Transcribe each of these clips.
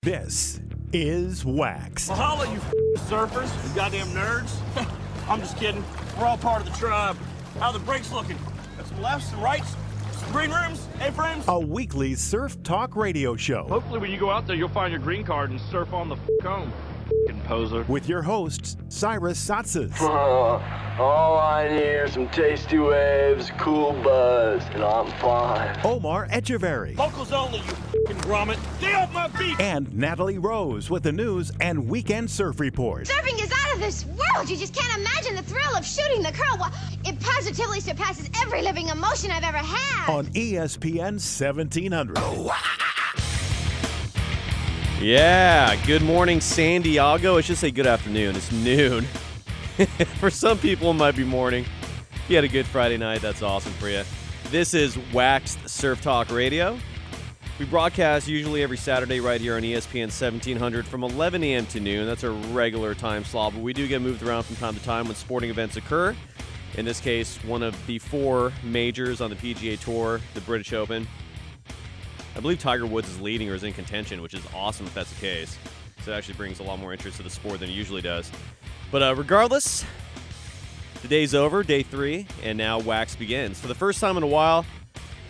This is WaXed. Well, holla, you surfers, you goddamn nerds. I'm just kidding. We're all part of the tribe. How are the breaks looking? Got some lefts, some rights, some green rooms, A-frames? A weekly surf talk radio show. Hopefully when you go out there, you'll find your green card and surf on the home. Poser. With your hosts, Cyrus Satsas. All I need are some tasty waves, cool buzz, and I'm fine. Omar Echeverry. Locals only, you grommet. Stay off my beach! And Natalie Rose with the news and weekend surf report. Surfing is out of this world. You just can't imagine the thrill of shooting the curl. It positively surpasses every living emotion I've ever had. On ESPN 1700. Yeah, good morning, San Diego. I should say good afternoon. It's noon. For some people, it might be morning. If you had a good Friday night, that's awesome for you. This is WaXed Surf Talk Radio. We broadcast usually every Saturday right here on ESPN 1700 from 11 a.m. to noon. That's a regular time slot, but we do get moved around from time to time when sporting events occur. In this case, one of the four majors on the PGA Tour, the British Open. I believe Tiger Woods is leading or is in contention, which is awesome if that's the case. So it actually brings a lot more interest to the sport than it usually does. But regardless, the day's over, day 3, and now WaXed begins. For the first time in a while,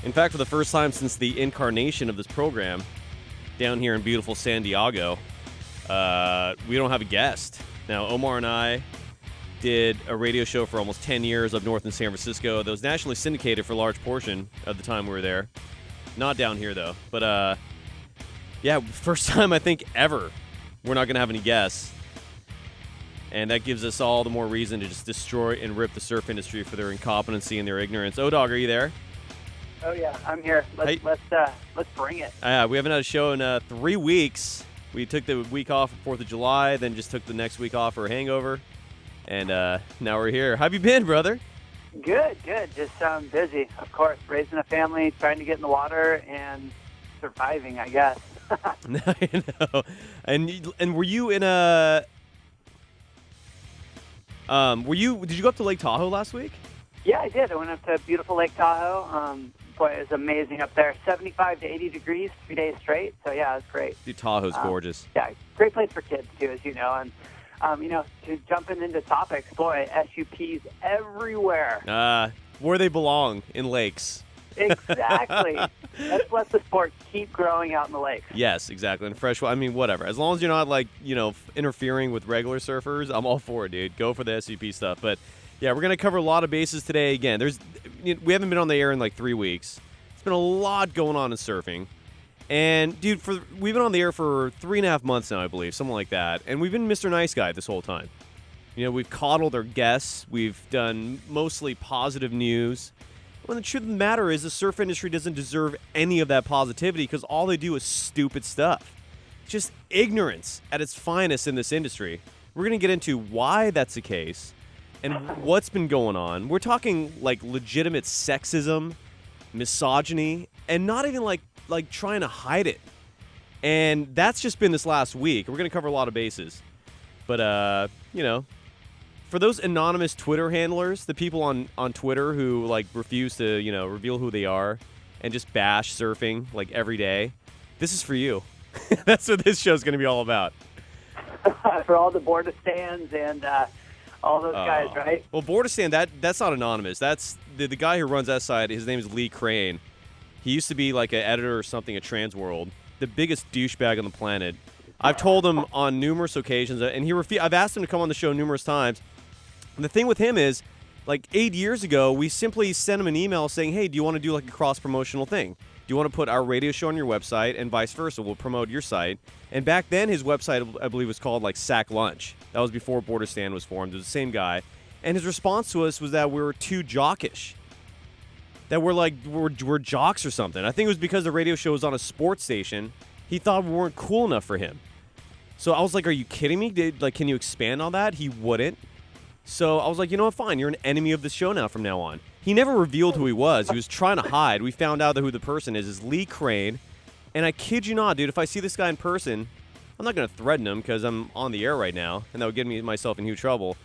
in fact, for the first time since the incarnation of this program, down here in beautiful San Diego, we don't have a guest. Now, Omar and I did a radio show for almost 10 years up north in San Francisco that was nationally syndicated for a large portion of the time we were there. Not down here, though. But, yeah, first time, I think, ever we're not going to have any guests. And that gives us all the more reason to just destroy and rip the surf industry for their incompetency and their ignorance. O-Dog, are you there? Oh, yeah, I'm here. Let's bring it. We haven't had a show in 3 weeks. We took the week off for 4th of July, then just took the next week off for a hangover. And now we're here. How have you been, brother? Good. Just busy, of course. Raising a family, trying to get in the water, and surviving, I guess. I know. And were you in a? Did you go up to Lake Tahoe last week? Yeah, I did. I went up to beautiful Lake Tahoe. Boy, it was amazing up there. 75 to 80 degrees, 3 days straight. So yeah, it was great. Dude, Tahoe's gorgeous. Yeah, great place for kids too, as you know. And to jumping into topics, boy, SUPs everywhere. Where they belong, in lakes. Exactly. Let's let the sport keep growing out in the lakes. Yes, exactly. And freshwater, I mean, whatever. As long as you're not, interfering with regular surfers, I'm all for it, dude. Go for the SUP stuff. But, yeah, we're going to cover a lot of bases today. Again, we haven't been on the air in, 3 weeks. It's been a lot going on in surfing. And, dude, we've been on the air for 3.5 months now, I believe, something like that. And we've been Mr. Nice Guy this whole time. You know, we've coddled our guests. We've done mostly positive news. Well, the truth of the matter is the surf industry doesn't deserve any of that positivity because all they do is stupid stuff. Just ignorance at its finest in this industry. We're going to get into why that's the case and what's been going on. We're talking, legitimate sexism, misogyny, and not even, trying to hide it. And that's just been this last week. We're going to cover a lot of bases. But, for those anonymous Twitter handlers, the people on Twitter who, refuse to, reveal who they are and just bash surfing, every day, this is for you. That's what this show's going to be all about. For all the border stands and all those guys, right? Well, border stand, that's not anonymous. That's the guy who runs that site. His name is Lee Crane. He used to be an editor or something at Transworld, the biggest douchebag on the planet. I've told him on numerous occasions, and I've asked him to come on the show numerous times. And the thing with him is, 8 years ago, we simply sent him an email saying, hey, do you want to do a cross-promotional thing? Do you want to put our radio show on your website and vice versa? We'll promote your site. And back then, his website, I believe, was called, Sack Lunch. That was before Border Stand was formed. It was the same guy. And his response to us was that we were too jockish. That we're jocks or something. I think it was because the radio show was on a sports station. He thought we weren't cool enough for him. So I was like, are you kidding me? Can you expand on that? He wouldn't. So I was like, you know what, fine. You're an enemy of the show now from now on. He never revealed who he was. He was trying to hide. We found out that who the person is Lee Crane. And I kid you not, dude, if I see this guy in person, I'm not going to threaten him because I'm on the air right now, and that would get myself in huge trouble.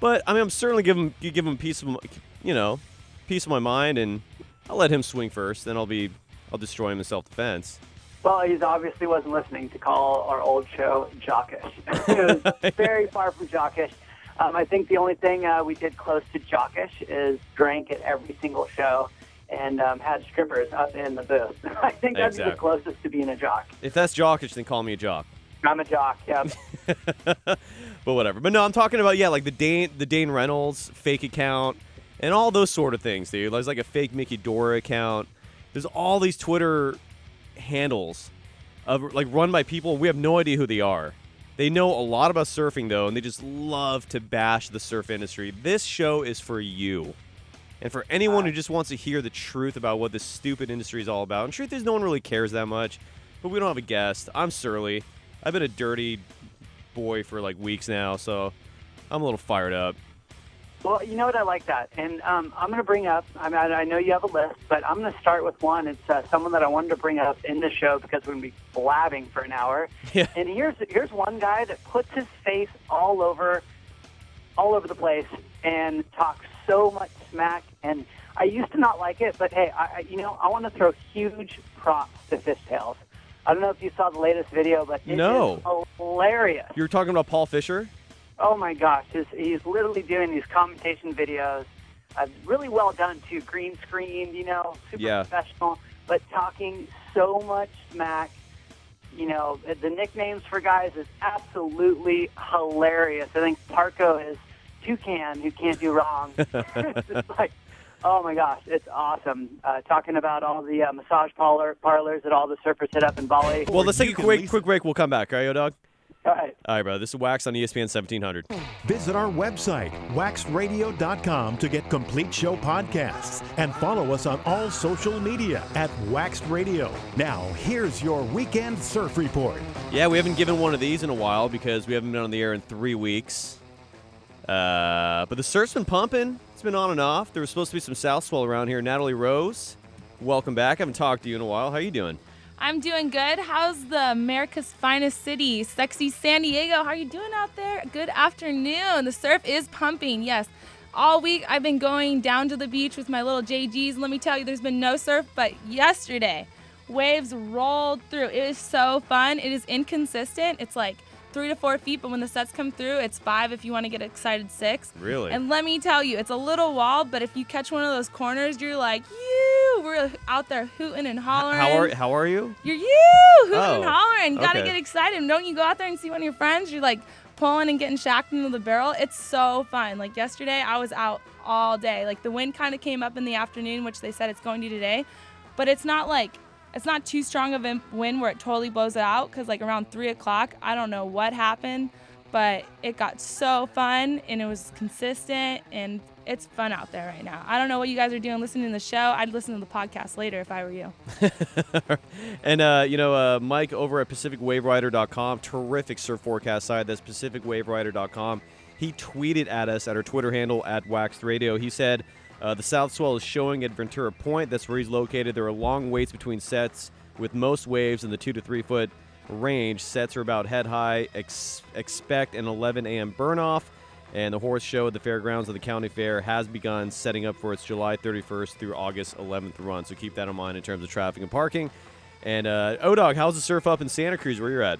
But, I mean, I'm certainly give him peace of my mind, and I'll let him swing first. Then I'll destroy him in self-defense. Well, he obviously wasn't listening to call our old show jockish. It was very far from jockish. I think the only thing we did close to jockish is drank at every single show and had strippers up in the booth. I think that's the closest to being a jock. If that's jockish, then call me a jock. I'm a jock, yeah. But whatever. But no, I'm talking about, like the Dane Reynolds fake account and all those sort of things, dude. There's like a fake Mickey Dora account. There's all these Twitter handles of like run by people. We have no idea who they are. They know a lot about surfing, though, and they just love to bash the surf industry. This show is for you. And for anyone who just wants to hear the truth about what this stupid industry is all about. And truth is, no one really cares that much. But we don't have a guest. I'm surly. I've been a dirty boy for like weeks now, so I'm a little fired up. Well, you know what? I like that. And I'm going to bring up, I know you have a list, but I'm going to start with one. It's someone that I wanted to bring up in the show because we're going to be blabbing for an hour. Yeah. And here's one guy that puts his face all over the place and talks so much smack. And I used to not like it, but hey, I want to throw huge props to Fishtails. I don't know if you saw the latest video, but it is hilarious. You're talking about Paul Fisher? Oh, my gosh. He's literally doing these commentation videos. Really well done, too. Green screen, super professional, but talking so much smack. The nicknames for guys is absolutely hilarious. I think Parko is Toucan, who can't do wrong. It's just like, oh, my gosh, it's awesome. Talking about all the massage parlors that all the surfers hit up in Bali. Well, let's take a quick break. We'll come back. All right, dog? All right, bro. This is WaXed on ESPN 1700. Visit our website, waxedradio.com, to get complete show podcasts and follow us on all social media at WaXed Radio. Now, here's your weekend surf report. Yeah, we haven't given one of these in a while because we haven't been on the air in 3 weeks. But the surf's been pumping. It's been on and off. There was supposed to be some south swell around here. Natalie Rose, welcome back. I haven't talked to you in a while. How are you doing? I'm doing good. How's the America's finest city, sexy San Diego? How are you doing out there? Good afternoon. The surf is pumping, yes. All week I've been going down to the beach with my little JGs. Let me tell you, there's been no surf, but yesterday, waves rolled through. It is so fun. It is inconsistent. It's like 3 to 4 feet, but when the sets come through, it's 5 if you want to get excited, 6. Really? And let me tell you, it's a little wall, but if you catch one of those corners, you're like, we're out there hooting and hollering. How are you? You're hooting and hollering. You got to get excited. And don't you go out there and see one of your friends? You're like pulling and getting shacked into the barrel. It's so fun. Like yesterday, I was out all day. Like the wind kind of came up in the afternoon, which they said it's going to today. But it's not too strong of a wind where it totally blows it out, because like around 3 o'clock, I don't know what happened, but it got so fun and it was consistent and it's fun out there right now. I don't know what you guys are doing listening to the show. I'd listen to the podcast later if I were you. And, Mike over at PacificWaveRider.com, terrific surf forecast site. That's PacificWaveRider.com. He tweeted at us at our Twitter handle at WaXed Radio. He said, the south swell is showing at Ventura Point. That's where he's located. There are long waits between sets, with most waves in the 2 to 3 foot range. Sets are about head high. Expect an 11 a.m. burn off. And the horse show at the fairgrounds of the county fair has begun setting up for its July 31st through August 11th run. So keep that in mind in terms of traffic and parking. And O-Dog, how's the surf up in Santa Cruz where you're at?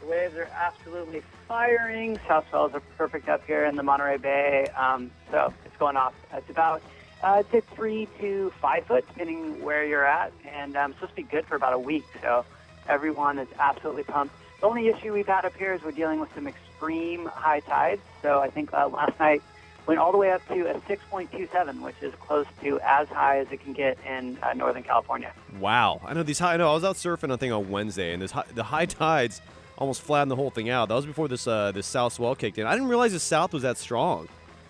The waves are absolutely firing. South swells are perfect up here in the Monterey Bay. So it's going off. It's about 3 to 5 foot, depending where you're at. And it's supposed to be good for about a week. So everyone is absolutely pumped. The only issue we've had up here is we're dealing with some extreme high tides. So I think last night went all the way up to a 6.27, which is close to as high as it can get in Northern California. Wow. I know I was out surfing, I think, on Wednesday, and the high tides almost flattened the whole thing out. That was before this south swell kicked in. I didn't realize the south was that strong.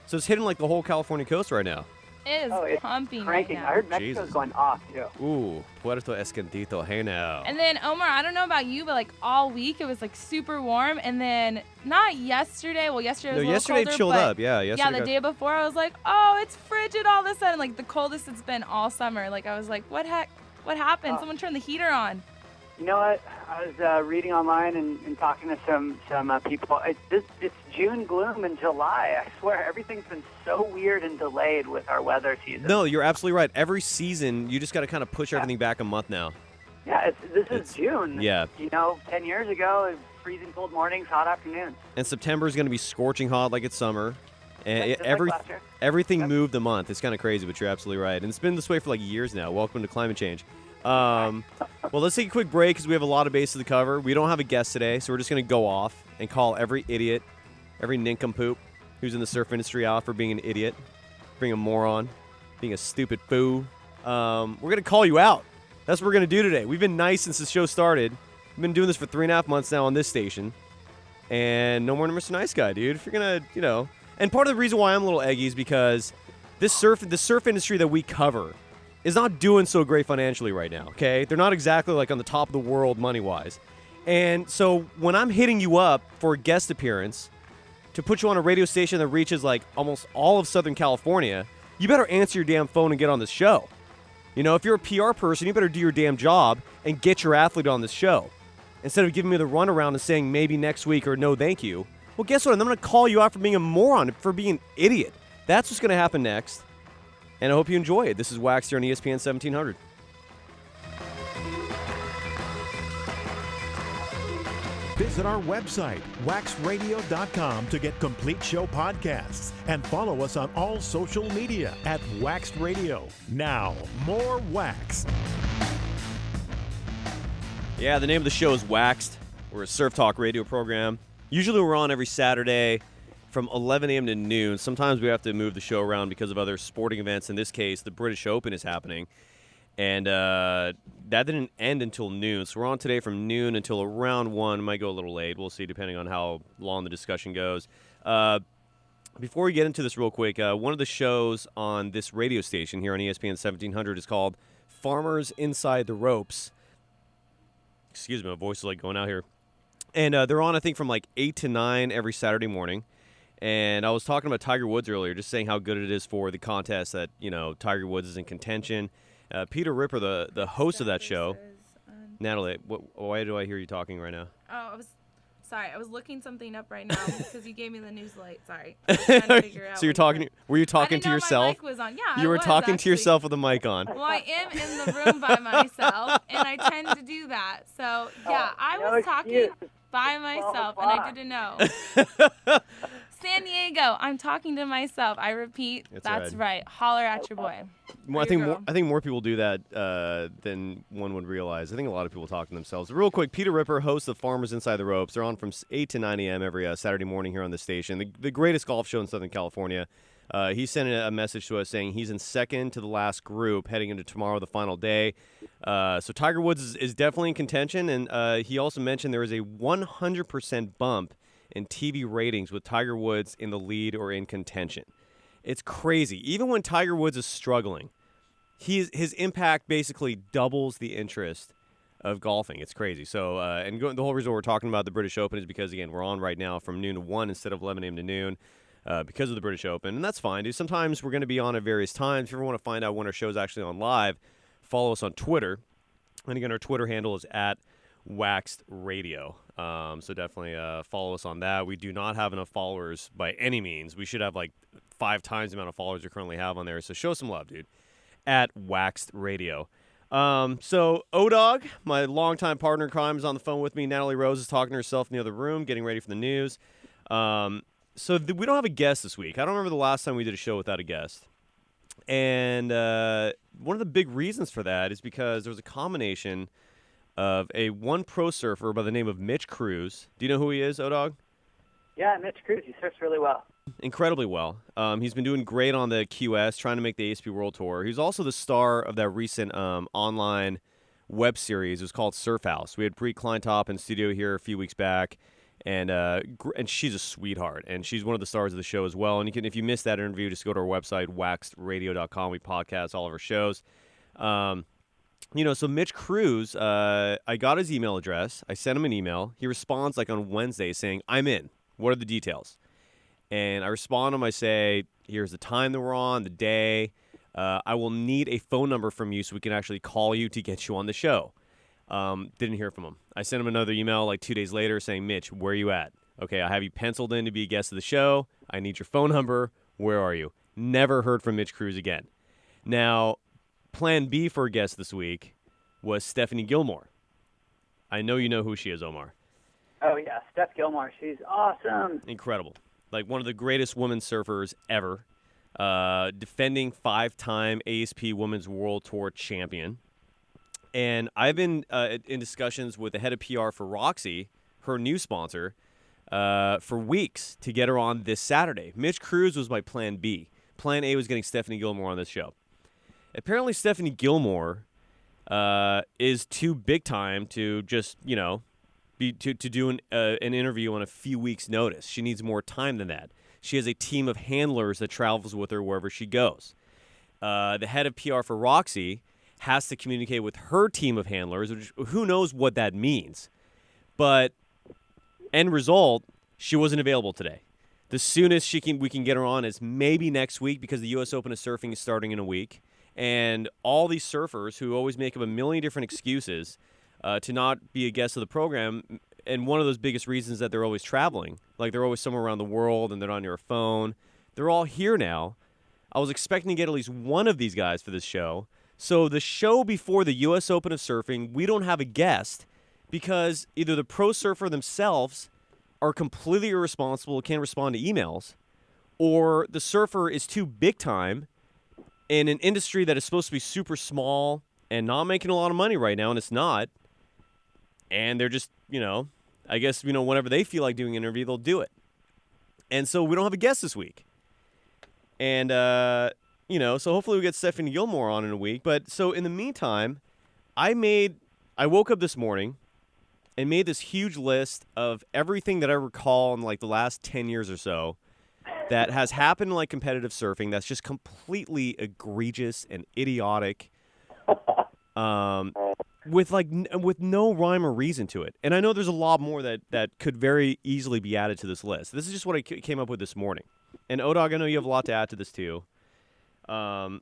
So it's hitting like the whole California coast right now. It is pumping cranking. right now. I heard Mexico's going off, too. Ooh, Puerto Escondido, hey now. And then, Omar, I don't know about you, but like all week it was like super warm. And then not yesterday. Well, yesterday was a little yesterday colder, chilled but up. Yeah, the day before I was like, oh, it's frigid all of a sudden. Like the coldest it's been all summer. Like I was like, what happened? Someone turned the heater on. You know what? I was reading online and talking to some people. It's June gloom in July. I swear, everything's been so weird and delayed with our weather season. No, you're absolutely right. Every season, you just got to kind of push everything back a month now. Yeah, this is June. Yeah. 10 years ago, freezing cold mornings, hot afternoons. And September is going to be scorching hot like it's summer. And Just like last year. everything moved a month. It's kind of crazy, but you're absolutely right. And it's been this way for like years now. Welcome to climate change. Well, let's take a quick break because we have a lot of bases to cover. We don't have a guest today, so we're just going to go off and call every idiot, every nincompoop who's in the surf industry out for being an idiot, being a moron, being a stupid fool. We're going to call you out. That's what we're going to do today. We've been nice since the show started. We've been doing this for 3.5 months now on this station. And no more than Mr. Nice Guy, dude. If you're going to, And part of the reason why I'm a little eggy is because the surf industry that we cover is not doing so great financially right now, okay? They're not exactly like on the top of the world money-wise. And so when I'm hitting you up for a guest appearance to put you on a radio station that reaches like almost all of Southern California, you better answer your damn phone and get on this show. If you're a PR person, you better do your damn job and get your athlete on this show. Instead of giving me the runaround and saying maybe next week or no thank you. Well, guess what? I'm going to call you out for being a moron, for being an idiot. That's what's going to happen next. And I hope you enjoy it. This is WaXed here on ESPN 1700. Visit our website, waxradio.com, to get complete show podcasts and follow us on all social media at WaXed Radio. Now, more WaXed. Yeah, the name of the show is WaXed. We're a surf talk radio program. Usually we're on every Saturday from 11 a.m. to noon. Sometimes we have to move the show around because of other sporting events. In this case, the British Open is happening. And that didn't end until noon. So we're on today from noon until around 1. Might go a little late. We'll see depending on how long the discussion goes. Before we get into this real quick, one of the shows on this radio station here on ESPN 1700 is called Farmers Inside the Ropes. Excuse me, my voice is like going out here. And they're on, I think, from like 8 to 9 every Saturday morning. And I was talking about Tiger Woods earlier, just saying how good it is for the contest that, Tiger Woods is in contention. Peter Ripper, the host of that show. Natalie, why do I hear you talking right now? Oh, I was looking something up right now because you gave me the news light. Sorry. I was trying to figure out So you're talking? Were you talking to yourself? My mic was on. Yeah, you were talking to yourself with a mic on. Well, I am in the room by myself, and I tend to do that. So yeah, I was talking by myself, and I didn't know. San Diego, I'm talking to myself. I repeat, that's right. Holler at your boy. Well, I think more people do that than one would realize. I think a lot of people talk to themselves. Real quick, Peter Ripper, host of Farmers Inside the Ropes. They're on from 8 to 9 a.m. every Saturday morning here on the station. The greatest golf show in Southern California. He sent a message to us saying he's in second to the last group heading into tomorrow, the final day. So Tiger Woods is definitely in contention, and he also mentioned there is a 100% bump in TV ratings with Tiger Woods in the lead or in contention. It's crazy. Even when Tiger Woods is struggling, his impact basically doubles the interest of golfing. It's crazy. So, the whole reason we're talking about the British Open is because, again, we're on right now from noon to 1 instead of 11 a.m. to noon because of the British Open. And that's fine, dude. Sometimes we're going to be on at various times. If you ever want to find out when our show's actually on live, follow us on Twitter. And, again, our Twitter handle is at WaXed Radio. So definitely follow us on that. We do not have enough followers by any means. We should have like 5 times the amount of followers we currently have on there. So show some love, dude. At WaXed Radio. So O-Dog, my longtime partner in crime, is on the phone with me. Natalie Rose is talking to herself in the other room, getting ready for the news. So we don't have a guest this week. I don't remember the last time we did a show without a guest. And one of the big reasons for that is because there was a combination of one pro surfer by the name of Mitch Cruz. Do you know who he is, O-Dog? Yeah, Mitch Cruz. He surfs really well. Incredibly well. He's been doing great on the QS, trying to make the ASP World Tour. He's also the star of that recent online web series. It was called Surf House. We had Bree Kleintop in studio here a few weeks back, and she's a sweetheart, and she's one of the stars of the show as well. And if you missed that interview, just go to our website, waxedradio.com. We podcast all of our shows. So Mitch Cruz, I got his email address. I sent him an email. He responds like on Wednesday saying, I'm in. What are the details? And I respond to him. I say, here's the time that we're on, the day. I will need a phone number from you so we can actually call you to get you on the show. Didn't hear from him. I sent him another email like 2 days later saying, Mitch, where are you at? Okay, I have you penciled in to be a guest of the show. I need your phone number. Where are you? Never heard from Mitch Cruz again. Now, plan B for a guest this week was Stephanie Gilmore. I know you know who she is, Omar. Oh, yeah, Steph Gilmore. She's awesome. Incredible. Like one of the greatest women surfers ever. Defending 5-time ASP Women's World Tour champion. And I've been in discussions with the head of PR for Roxy, her new sponsor, for weeks to get her on this Saturday. Mitch Cruz was my plan B. Plan A was getting Stephanie Gilmore on this show. Apparently Stephanie Gilmore is too big time to just, to do an interview on a few weeks' notice. She needs more time than that. She has a team of handlers that travels with her wherever she goes. The head of PR for Roxy has to communicate with her team of handlers, which who knows what that means. But end result, she wasn't available today. The soonest we can get her on is maybe next week because the U.S. Open of Surfing is starting in a week. And all these surfers who always make up a million different excuses to not be a guest of the program, and one of those biggest reasons that they're always traveling, like they're always somewhere around the world and they're on your phone. They're all here now. I was expecting to get at least one of these guys for this show. So the show before the U.S. Open of Surfing, we don't have a guest because either the pro surfer themselves are completely irresponsible, can't respond to emails, or the surfer is too big time in an industry that is supposed to be super small and not making a lot of money right now, and it's not. And they're just, I guess, whenever they feel like doing an interview, they'll do it. And so we don't have a guest this week. And, so hopefully we get Stephanie Gilmore on in a week. But so in the meantime, I woke up this morning and made this huge list of everything that I recall in like the last 10 years or so that has happened in like competitive surfing that's just completely egregious and idiotic. With no rhyme or reason to it. And I know there's a lot more that could very easily be added to this list. This is just what I came up with this morning. And Odog, I know you have a lot to add to this too. And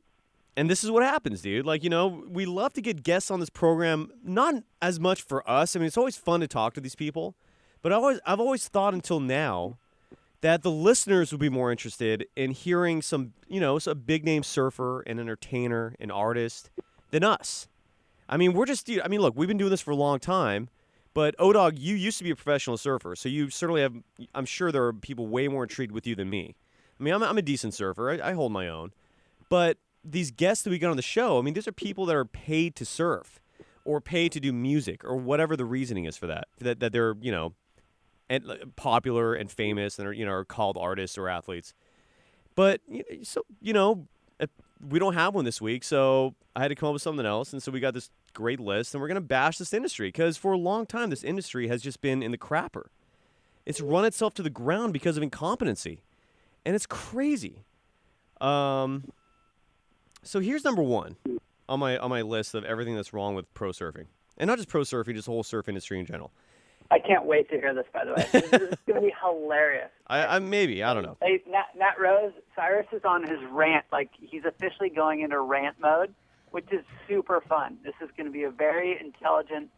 this is what happens, dude. Like, we love to get guests on this program, not as much for us. I mean, it's always fun to talk to these people. But I've always thought until now that the listeners would be more interested in hearing some big name surfer and entertainer and artist than us. I mean, look, we've been doing this for a long time, but Odog, you used to be a professional surfer, so you certainly have, I'm sure there are people way more intrigued with you than me. I mean, I'm a decent surfer. I hold my own. But these guests that we get on the show, I mean, these are people that are paid to surf or paid to do music or whatever the reasoning is for that they're, and popular and famous and are called artists or athletes. But, we don't have one this week, so I had to come up with something else, and so we got this great list, and we're going to bash this industry, because for a long time, this industry has just been in the crapper. It's run itself to the ground because of incompetency, and it's crazy. So here's number one on my list of everything that's wrong with pro surfing, and not just pro surfing, just the whole surf industry in general. I can't wait to hear this, by the way. This is going to be hilarious. I don't know. Hey, Nat Rose, Cyrus is on his rant. Like, he's officially going into rant mode, which is super fun. This is going to be a very intelligent,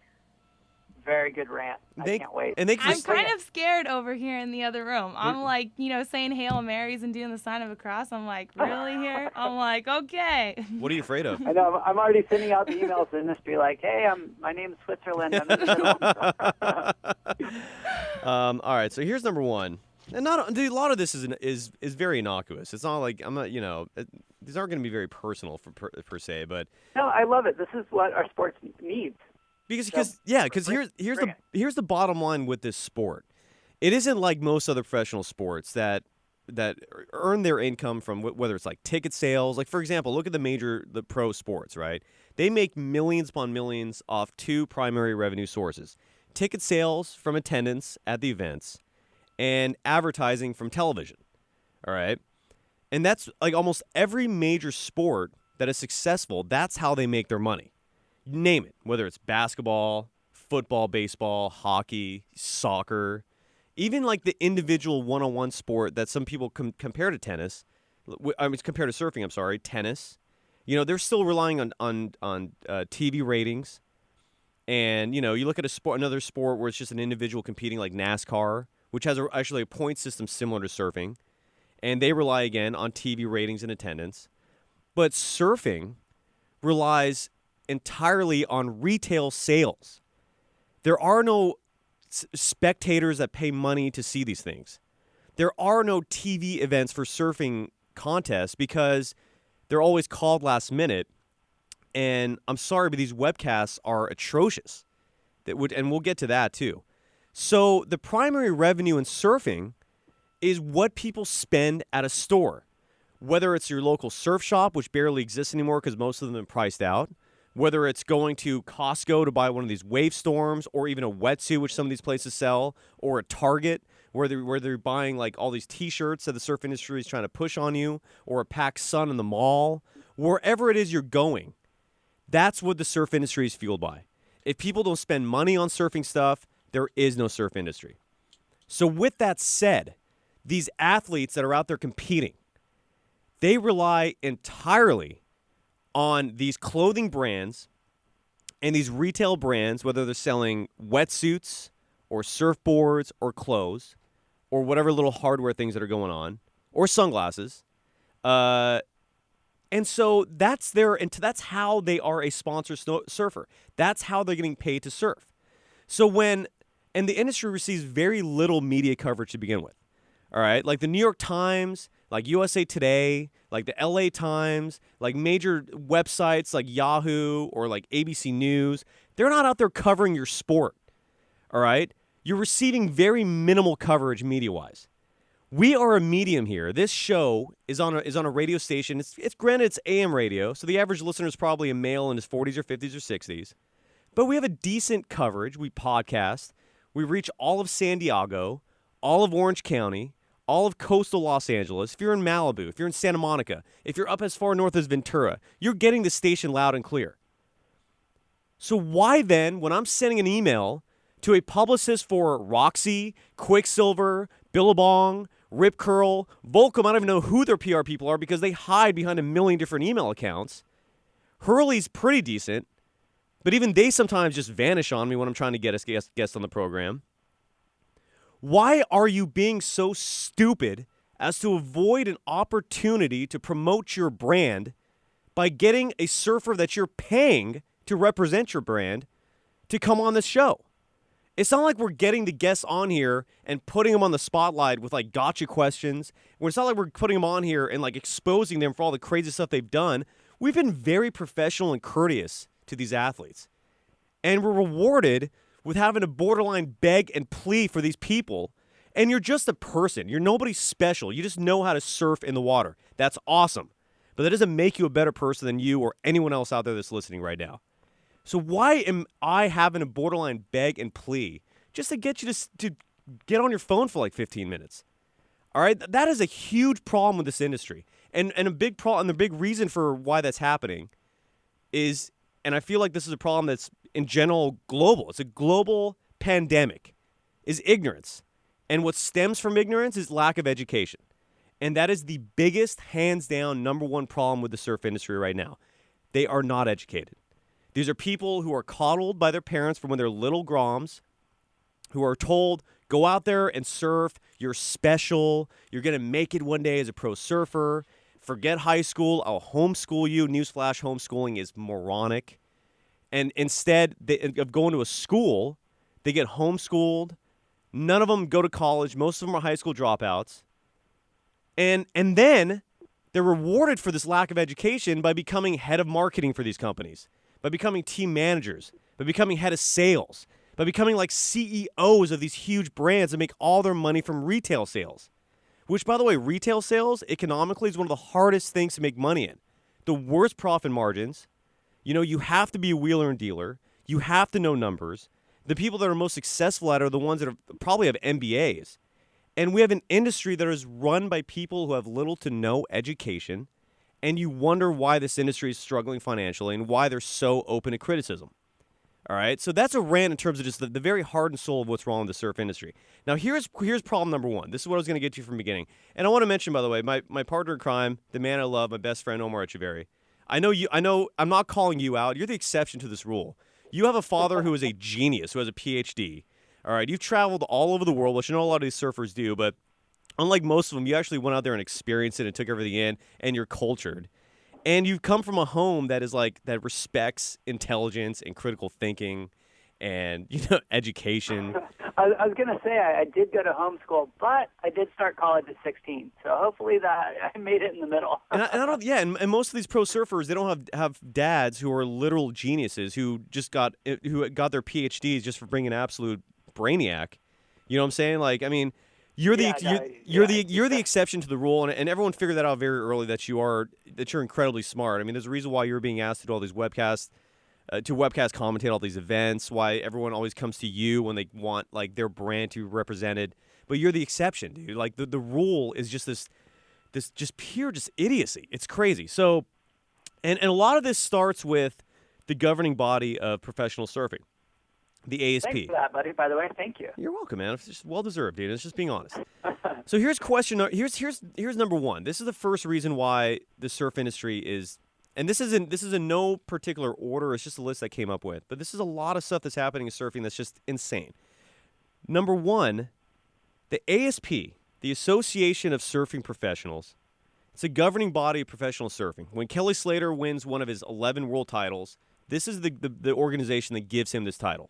very good rant. I can't wait. I'm kind of scared over here in the other room. I'm like, saying Hail Marys and doing the sign of a cross. I'm like, really here? I'm like, okay. What are you afraid of? I know. I'm already sending out the emails to the industry like, hey, my name's Switzerland. I'm in the middle. All right, so here's number one. And a lot of this is very innocuous. It's not like these aren't going to be very personal per se, but no, I love it. This is what our sports needs. Because here's the bottom line with this sport. It isn't like most other professional sports that earn their income from whether it's like ticket sales. Like, for example, look at the pro sports, right? They make millions upon millions off two primary revenue sources: ticket sales from attendance at the events, and advertising from television. All right, and that's like almost every major sport that is successful. That's how they make their money. Name it, whether it's basketball, football, baseball, hockey, soccer, even like the individual one-on-one sport that some people compare to tennis. I mean, compared to surfing, I'm sorry, tennis. They're still relying on TV ratings. And, you look at another sport where it's just an individual competing, like NASCAR, which has actually a point system similar to surfing. And they rely, again, on TV ratings and attendance. But surfing relies entirely on retail sales. There are no spectators that pay money to see these things. There are no TV events for surfing contests because they're always called last minute. And I'm sorry, but these webcasts are atrocious. And we'll get to that too. So the primary revenue in surfing is what people spend at a store. Whether it's your local surf shop, which barely exists anymore because most of them are priced out, whether it's going to Costco to buy one of these wave storms, or even a wetsuit, which some of these places sell, or a Target, where they're buying like all these T-shirts that the surf industry is trying to push on you, or a PacSun in the mall, wherever it is you're going, that's what the surf industry is fueled by. If people don't spend money on surfing stuff, there is no surf industry. So with that said, these athletes that are out there competing, they rely entirely on these clothing brands and these retail brands, whether they're selling wetsuits or surfboards or clothes or whatever little hardware things that are going on, or sunglasses. And so that's how they are a sponsor surfer. That's how they're getting paid to surf. So and the industry receives very little media coverage to begin with. All right, like the New York Times, like USA Today, like the LA Times, like major websites like Yahoo or like ABC News, they're not out there covering your sport. All right, you're receiving very minimal coverage media-wise. We are a medium here. This show is on a radio station. It's granted it's AM radio, so the average listener is probably a male in his 40s or 50s or 60s. But we have a decent coverage. We podcast. We reach all of San Diego, all of Orange County, all of coastal Los Angeles. If you're in Malibu, if you're in Santa Monica, if you're up as far north as Ventura, you're getting the station loud and clear. So why then, when I'm sending an email to a publicist for Roxy, Quicksilver, Billabong, Rip Curl, Volcom, I don't even know who their PR people are because they hide behind a million different email accounts. Hurley's pretty decent, but even they sometimes just vanish on me when I'm trying to get a guest on the program. Why are you being so stupid as to avoid an opportunity to promote your brand by getting a surfer that you're paying to represent your brand to come on this show? It's not like we're getting the guests on here and putting them on the spotlight with like gotcha questions. It's not like we're putting them on here and like exposing them for all the crazy stuff they've done. We've been very professional and courteous to these athletes. And we're rewarded with having to borderline beg and plead for these people. And you're just a person. You're nobody special. You just know how to surf in the water. That's awesome. But that doesn't make you a better person than you or anyone else out there that's listening right now. So why am I having to borderline beg and plea just to get you to get on your phone for like 15 minutes? All right? That is a huge problem with this industry. And a big problem, and the big reason for why that's happening is, and I feel like this is a problem that's in general global. It's a global pandemic, is ignorance. And what stems from ignorance is lack of education. And that is the biggest, hands down, number one problem with the surf industry right now. They are not educated. These are people who are coddled by their parents from when they're little groms, who are told, go out there and surf, you're special, you're going to make it one day as a pro surfer, forget high school, I'll homeschool you. Newsflash, homeschooling is moronic. And instead of going to a school, they get homeschooled. None of them go to college. Most of them are high school dropouts. And then they're rewarded for this lack of education by becoming head of marketing for these companies, by becoming team managers, by becoming head of sales, by becoming like CEOs of these huge brands that make all their money from retail sales. Which, by the way, retail sales economically is one of the hardest things to make money in. The worst profit margins. You know, you have to be a wheeler and dealer. You have to know numbers. The people that are most successful at it are the ones that probably have MBAs. And we have an industry that is run by people who have little to no education. And you wonder why this industry is struggling financially and why they're so open to criticism. All right? So that's a rant in terms of just the very heart and soul of what's wrong with the surf industry. Now, here's problem number one. This is what I was going to get you from the beginning. And I want to mention, by the way, my partner in crime, the man I love, my best friend, Omar Echeverry. I know I'm not calling you out. You're the exception to this rule. You have a father who is a genius, who has a PhD. All right, you've traveled all over the world, which I know a lot of these surfers do, but unlike most of them, you actually went out there and experienced it and took everything in, and you're cultured. And you've come from a home that is like that respects intelligence and critical thinking and, education. I was going to say I did go to homeschool, but I did start college at 16. So hopefully that I made it in the middle. I don't. Yeah, and most of these pro surfers, they don't have dads who are literal geniuses who got their PhDs just for being an absolute brainiac. You know what I'm saying? Like, I mean, you're the exception to the rule, and everyone figured that out very early that you're incredibly smart. I mean, there's a reason why you're being asked to do all these webcasts. To webcast commentate all these events, why everyone always comes to you when they want like their brand to be represented. But you're the exception, dude. Like the rule is just this just pure idiocy. It's crazy. So, and a lot of this starts with the governing body of professional surfing, the ASP. Thanks for that, buddy. By the way, thank you. You're welcome, man. It's just well deserved, dude. It's just being honest. So here's number one. This is the first reason why the surf industry is. And this is in no particular order. It's just a list I came up with. But this is a lot of stuff that's happening in surfing that's just insane. Number one, the ASP, the Association of Surfing Professionals, it's a governing body of professional surfing. When Kelly Slater wins one of his 11 world titles, this is the organization that gives him this title.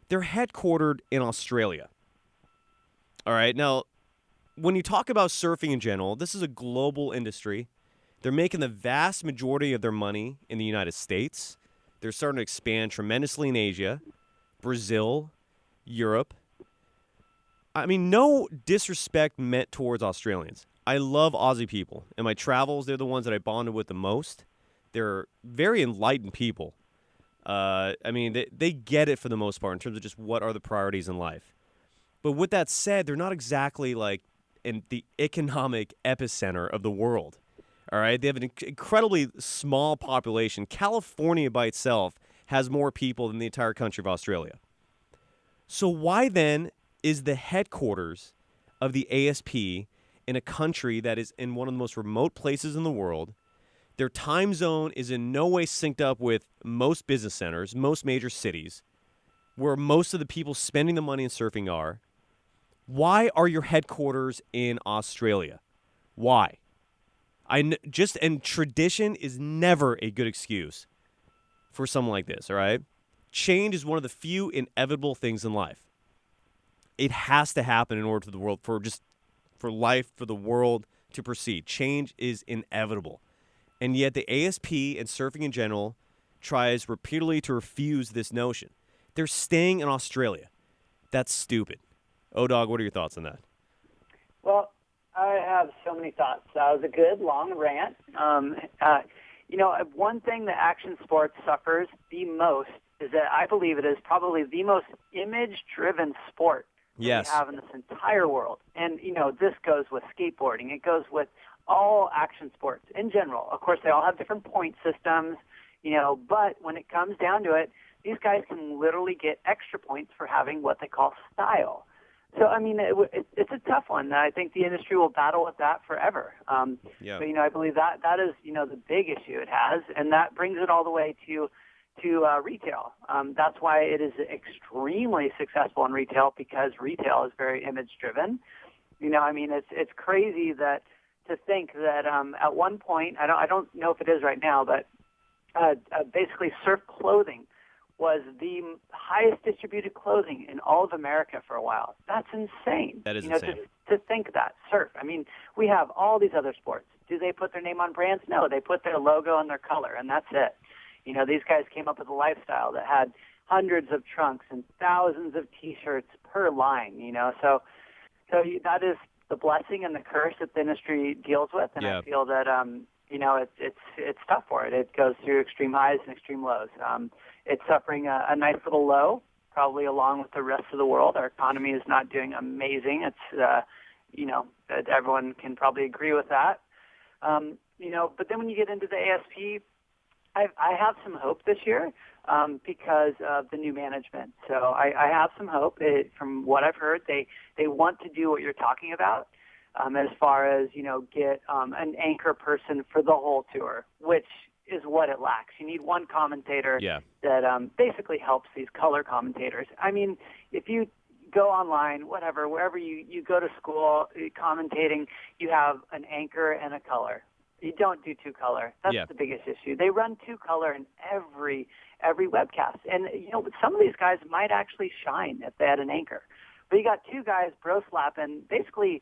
They're headquartered in Australia. All right. Now, when you talk about surfing in general, this is a global industry. They're making the vast majority of their money in the United States. They're starting to expand tremendously in Asia, Brazil, Europe. I mean, no disrespect meant towards Australians. I love Aussie people. In my travels, they're the ones that I bonded with the most. They're very enlightened people. I mean, they get it for the most part in terms of just what are the priorities in life. But with that said, they're not exactly like in the economic epicenter of the world. All right, they have an incredibly small population. California by itself has more people than the entire country of Australia. So why then is the headquarters of the ASP in a country that is in one of the most remote places in the world? Their time zone is in no way synced up with most business centers, most major cities, where most of the people spending the money in surfing are. Why are your headquarters in Australia? Why? And tradition is never a good excuse for something like this, all right? Change is one of the few inevitable things in life. It has to happen in order for the world, for life, for the world to proceed. Change is inevitable. And yet the ASP and surfing in general tries repeatedly to refuse this notion. They're staying in Australia. That's stupid. O-Dog, what are your thoughts on that? Well, I have so many thoughts. That was a good, long rant. One thing that action sports suffers the most is that I believe it is probably the most image-driven sport we have in this entire world. And, this goes with skateboarding. It goes with all action sports in general. Of course, they all have different point systems, but when it comes down to it, these guys can literally get extra points for having what they call style. So, I mean, it's a tough one. I think the industry will battle with that forever. But, I believe that is, the big issue it has, and that brings it all the way to retail. That's why it is extremely successful in retail, because retail is very image-driven. It's crazy to think that at one point, I don't know if it is right now, but basically surf clothing was the highest distributed clothing in all of America for a while. That's insane. That is insane. To think that. Surf. I mean, we have all these other sports. Do they put their name on brands? No, they put their logo and their color, and that's it. These guys came up with a lifestyle that had hundreds of trunks and thousands of T-shirts per line, So that is the blessing and the curse that the industry deals with, and I feel that, it's tough for it. It goes through extreme highs and extreme lows. It's suffering a nice little low, probably along with the rest of the world. Our economy is not doing amazing. It's, everyone can probably agree with that. But then when you get into the ASP, I have some hope this year because of the new management. So I have some hope. From what I've heard, they want to do what you're talking about as far as, get an anchor person for the whole tour, which is what it lacks. You need one commentator that basically helps these color commentators. I mean, if you go online, whatever, wherever you go to school commentating, you have an anchor and a color. You don't do two-color. That's the biggest issue. They run two-color in every webcast. And, some of these guys might actually shine if they had an anchor. But you got two guys bro slapping. Basically,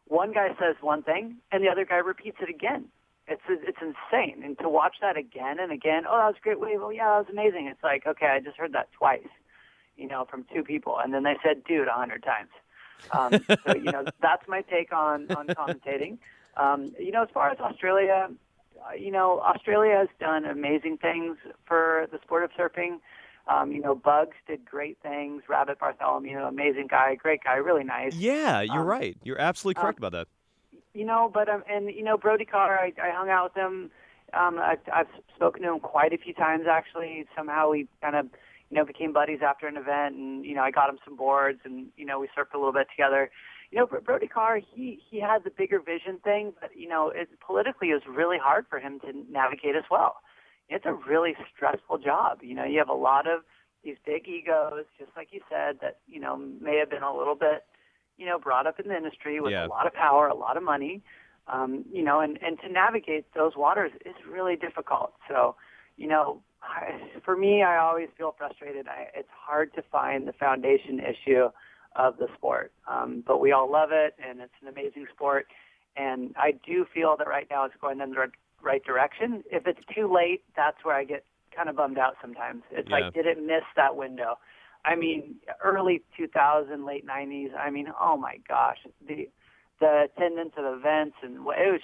one guy says one thing, and the other guy repeats it again. It's insane. And to watch that again and again, oh, that was a great wave. Oh, yeah, that was amazing. It's like, okay, I just heard that twice, from two people. And then they said dude 100 times. So, that's my take on commentating. As far as Australia, Australia has done amazing things for the sport of surfing. Bugs did great things. Rabbit Bartholomew, amazing guy, great guy, really nice. Yeah, you're right. You're absolutely correct about that. Brody Carr, I hung out with him. I've spoken to him quite a few times, actually. Somehow we kind of, became buddies after an event, and, I got him some boards, and, we surfed a little bit together. Brody Carr, he had the bigger vision thing, but, politically it was really hard for him to navigate as well. It's a really stressful job. You have a lot of these big egos, just like you said, that, may have been a little bit, brought up in the industry with a lot of power, a lot of money, and to navigate those waters is really difficult. So, for me, I always feel frustrated. It's hard to find the foundation issue of the sport. But we all love it, and it's an amazing sport. And I do feel that right now it's going in the right direction. If it's too late, that's where I get kind of bummed out sometimes. It's like, did it miss that window? I mean, early 2000, late 90s, oh my gosh, the attendance of events, and it was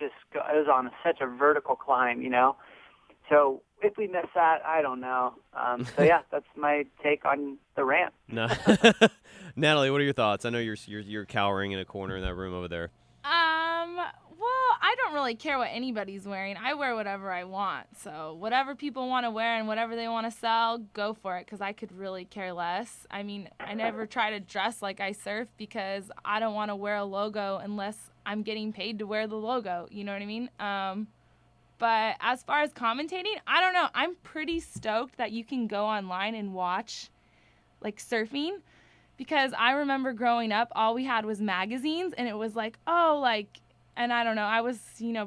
it was on such a vertical climb, So if we miss that, I don't know. That's my take on the rant. No. Natalie, what are your thoughts? I know you're cowering in a corner in that room over there. Well, I don't really care what anybody's wearing. I wear whatever I want. So whatever people want to wear and whatever they want to sell, go for it, because I could really care less. I never try to dress like I surf because I don't want to wear a logo unless I'm getting paid to wear the logo. You know what I mean? But as far as commentating, I don't know. I'm pretty stoked that you can go online and watch, surfing. Because I remember growing up, all we had was magazines, and it was and I don't know, I was,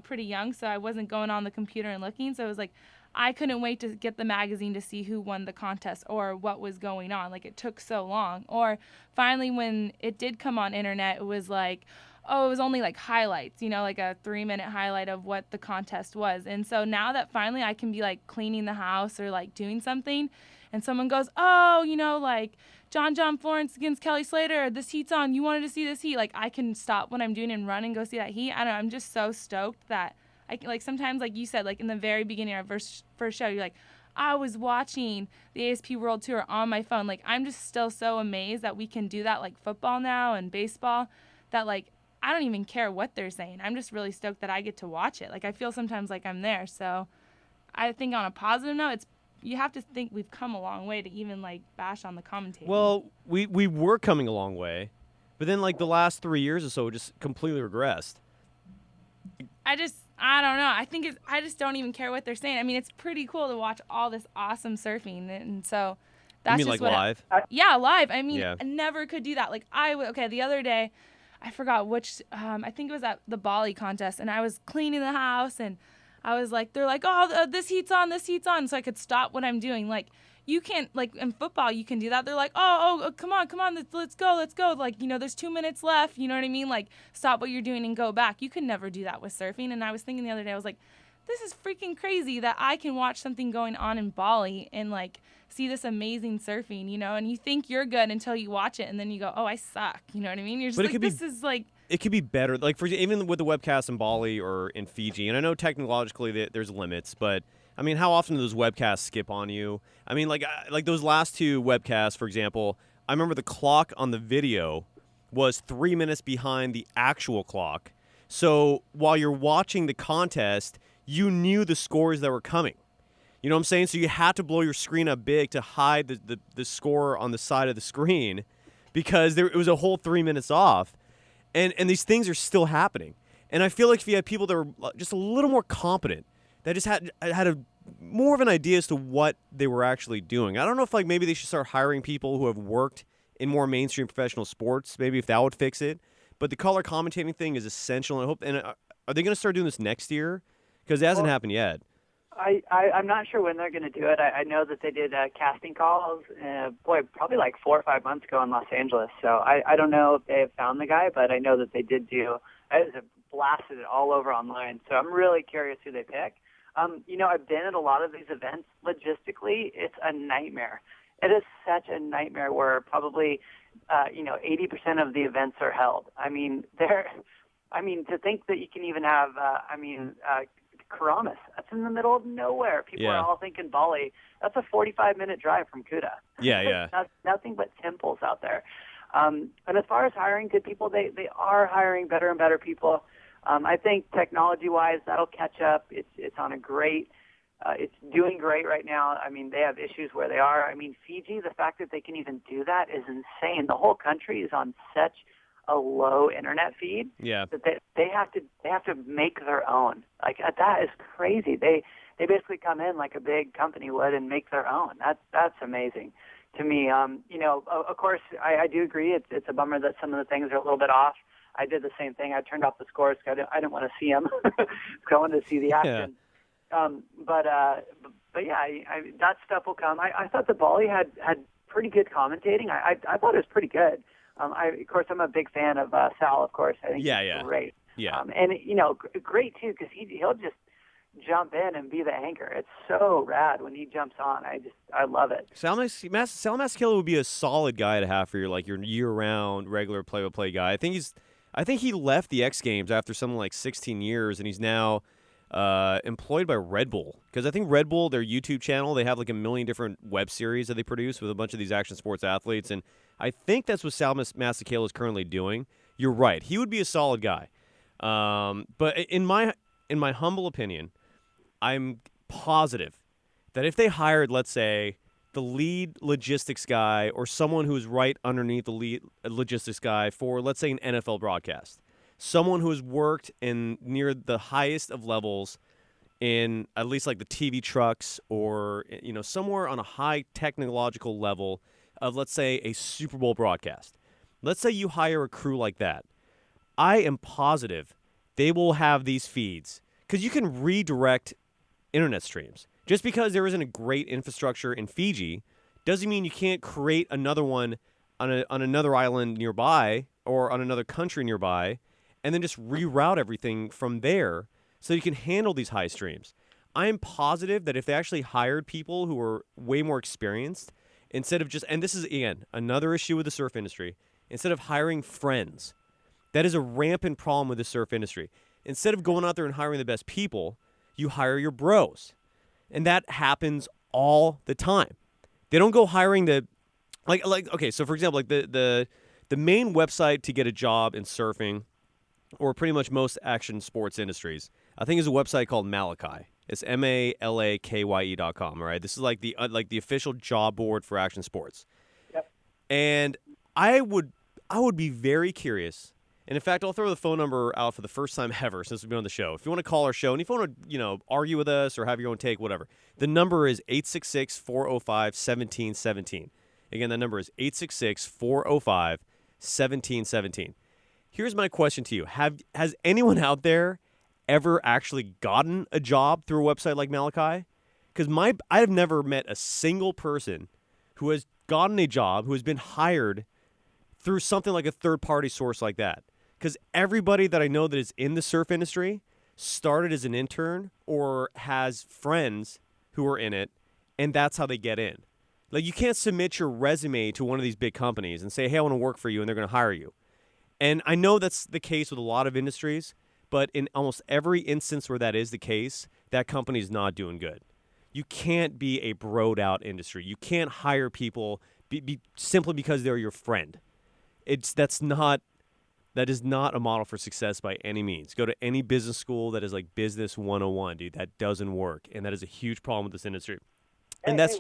pretty young, so I wasn't going on the computer and looking, so it was I couldn't wait to get the magazine to see who won the contest or what was going on. It took so long. Or finally, when it did come on internet, it was it was only highlights, a 3-minute highlight of what the contest was. And so now that finally I can be cleaning the house or doing something, and someone goes, oh, John Florence against Kelly Slater, this heat's on, you wanted to see this heat, I can stop what I'm doing and run and go see that heat. I don't know, I'm just so stoked that I sometimes, you said, in the very beginning of our first show, you're I was watching the ASP World Tour on my phone. I'm just still so amazed that we can do that football now and baseball, that I don't even care what they're saying. I'm just really stoked that I get to watch it. I feel sometimes I'm there. So I think on a positive note, you have to think we've come a long way to even bash on the commentating. Well, we were coming a long way, but then the last 3 years or so just completely regressed. I don't know. I just don't even care what they're saying. It's pretty cool to watch all this awesome surfing, and so that's you mean just live? Yeah, live. I never could do that. The other day, I forgot which. I think it was at the Bali contest, and I was cleaning the house, and I was they're oh, this heat's on, so I could stop what I'm doing. You can't, in football, you can do that. They're oh, come on, let's go. There's 2 minutes left, you know what I mean? Stop what you're doing and go back. You could never do that with surfing. And I was thinking the other day, I was this is freaking crazy that I can watch something going on in Bali and, see this amazing surfing, and you think you're good until you watch it, and then you go, oh, I suck, you know what I mean? You're just this is, It could be better, for even with the webcast in Bali or in Fiji, and I know technologically there's limits, but how often do those webcasts skip on you? Those last two webcasts, for example, I remember the clock on the video was 3 minutes behind the actual clock. So while you're watching the contest, you knew the scores that were coming. You know what I'm saying? So you had to blow your screen up big to hide the score on the side of the screen because it was a whole 3 minutes off. And these things are still happening. And I feel if you had people that were just a little more competent, that just had more of an idea as to what they were actually doing. I don't know if maybe they should start hiring people who have worked in more mainstream professional sports, maybe if that would fix it. But the color commentating thing is essential. And I hope. And are they going to start doing this next year? Because it hasn't happened yet. I'm not sure when they're going to do it. I know that they did casting calls, probably like 4 or 5 months ago in Los Angeles. So I don't know if they have found the guy, but I know that they did do. I just blasted it all over online. So I'm really curious who they pick. I've been at a lot of these events. Logistically, it's a nightmare. It is such a nightmare where probably, 80% of the events are held. To think that you can even have, Karamis. That's in the middle of nowhere. People are all thinking Bali. That's a 45-minute drive from Kuta. Yeah. Nothing but temples out there. And as far as hiring good people, they are hiring better and better people. I think technology-wise, that'll catch up. It's on a great. It's doing great right now. They have issues where they are. Fiji, the fact that they can even do that is insane. The whole country is on such a low internet feed that they have to make their own. That is crazy. They basically come in like a big company would and make their own. That's amazing to me. Of course, I do agree. It's a bummer that some of the things are a little bit off. I did the same thing. I turned off the scores because I didn't want to see them. I wanted to see the action. But that stuff will come. I thought the Bali had pretty good commentating. I thought it was pretty good. Of course, I'm a big fan of Sal, of course. I think he's great. Yeah. Great, too, because he'll just jump in and be the anchor. It's so rad when he jumps on. I love it. Sal Masekela would be a solid guy to have for your year-round regular play-by-play guy. I think he left the X Games after something like 16 years, and he's now employed by Red Bull. Because I think Red Bull, their YouTube channel, they have like a million different web series that they produce with a bunch of these action sports athletes, and I think that's what Sal Masekela is currently doing. You're right. He would be a solid guy. But in my humble opinion, I'm positive that if they hired, let's say, the lead logistics guy or someone who's right underneath the lead logistics guy for, let's say, an NFL broadcast, someone who has worked in near the highest of levels in at least like the TV trucks or, somewhere on a high technological level of, let's say, a Super Bowl broadcast. Let's say you hire a crew like that. I am positive they will have these feeds because you can redirect internet streams. Just because there isn't a great infrastructure in Fiji doesn't mean you can't create another one on another island nearby or on another country nearby and then just reroute everything from there so you can handle these high streams. I am positive that if they actually hired people who are way more experienced, instead of just, and this is, again, another issue with the surf industry, instead of hiring friends, that is a rampant problem with the surf industry. Instead of going out there and hiring the best people, you hire your bros. And that happens all the time. They don't go hiring okay, so for example, like the main website to get a job in surfing, or pretty much most action sports industries, I think is a website called Malachi. It's MALAKYE.com, right? This is like the official job board for action sports. Yep. And I would be very curious. And in fact, I'll throw the phone number out for the first time ever since we've been on the show. If you want to call our show, and if you want to, argue with us or have your own take, whatever, the number is 866-405-1717. Again, that number is 866-405-1717. Here's my question to you. Has anyone out there ever actually gotten a job through a website like Malachi? Because I have never met a single person who has gotten a job, who has been hired through something like a third-party source like that. Because everybody that I know that is in the surf industry started as an intern or has friends who are in it, and that's how they get in. Like, you can't submit your resume to one of these big companies and say, hey, I want to work for you, and they're going to hire you. And I know that's the case with a lot of industries, but in almost every instance where that is the case, that company is not doing good. You can't be a broed-out industry. You can't hire people simply because they're your friend. That is not a model for success by any means. Go to any business school that is like Business 101, dude. That doesn't work, and that is a huge problem with this industry. And but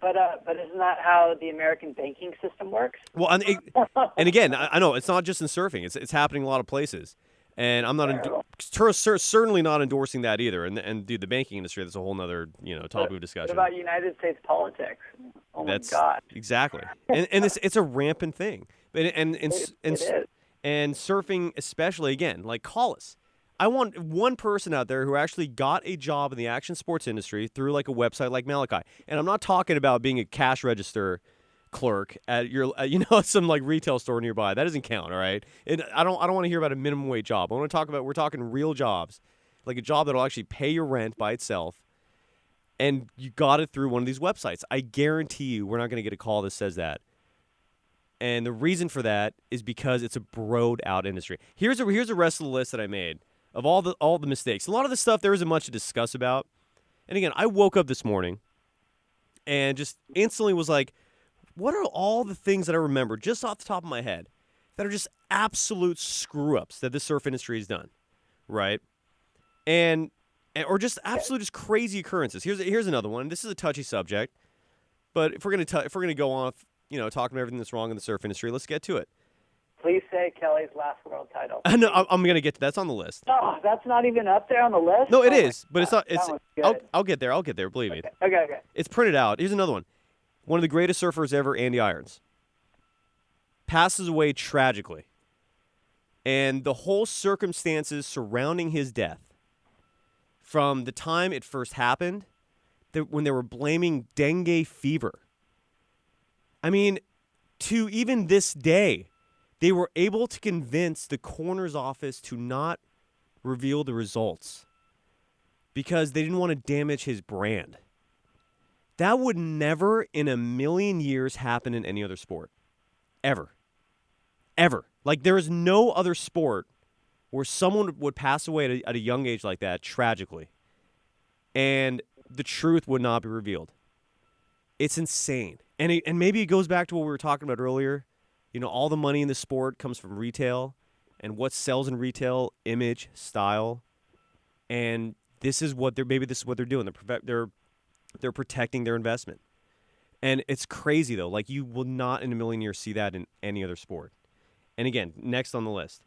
isn't that how the American banking system works? Well, and again, I know it's not just in surfing; it's happening in a lot of places. And I'm not certainly not endorsing that either. And dude, the banking industry, that's a whole other topic of discussion. What about United States politics? Oh my God! Exactly, and it's a rampant thing. It is. And surfing especially, again, like, call us. I want one person out there who actually got a job in the action sports industry through like a website like Malachi. And I'm not talking about being a cash register clerk at your some like retail store nearby. That doesn't count, all right? And I don't want to hear about a minimum wage job. I want to talk about, we're talking real jobs. Like a job that'll actually pay your rent by itself. And you got it through one of these websites. I guarantee you we're not going to get a call that says that. And the reason for that is because it's a broed out industry. Here's the rest of the list that I made of all the mistakes. A lot of the stuff there isn't much to discuss about. And again, I woke up this morning and just instantly was like, what are all the things that I remember just off the top of my head that are just absolute screw-ups that the surf industry has done, right? Or just absolute just crazy occurrences. Here's another one. This is a touchy subject, but if we're gonna go off, talking about everything that's wrong in the surf industry, let's get to it. Please say Kelly's last world title. No, I'm gonna get to that's on the list. Oh, that's not even up there on the list. No, it is, but it's not. That It's one's good. I'll get there. I'll get there. Believe me. Okay. It's printed out. Here's another one. One of the greatest surfers ever, Andy Irons, passes away tragically, and the whole circumstances surrounding his death, from the time it first happened, when they were blaming dengue fever. I mean, to even this day, they were able to convince the coroner's office to not reveal the results because they didn't want to damage his brand. That would never in a million years happen in any other sport. Ever. Ever. Like, there is no other sport where someone would pass away at a young age like that, tragically, and the truth would not be revealed. It's insane. And maybe it goes back to what we were talking about earlier. All the money in the sport comes from retail, and what sells in retail, image, style. And this is what they're doing. They're protecting their investment. And it's crazy, though. Like, you will not in a million years see that in any other sport. And again, next on the list,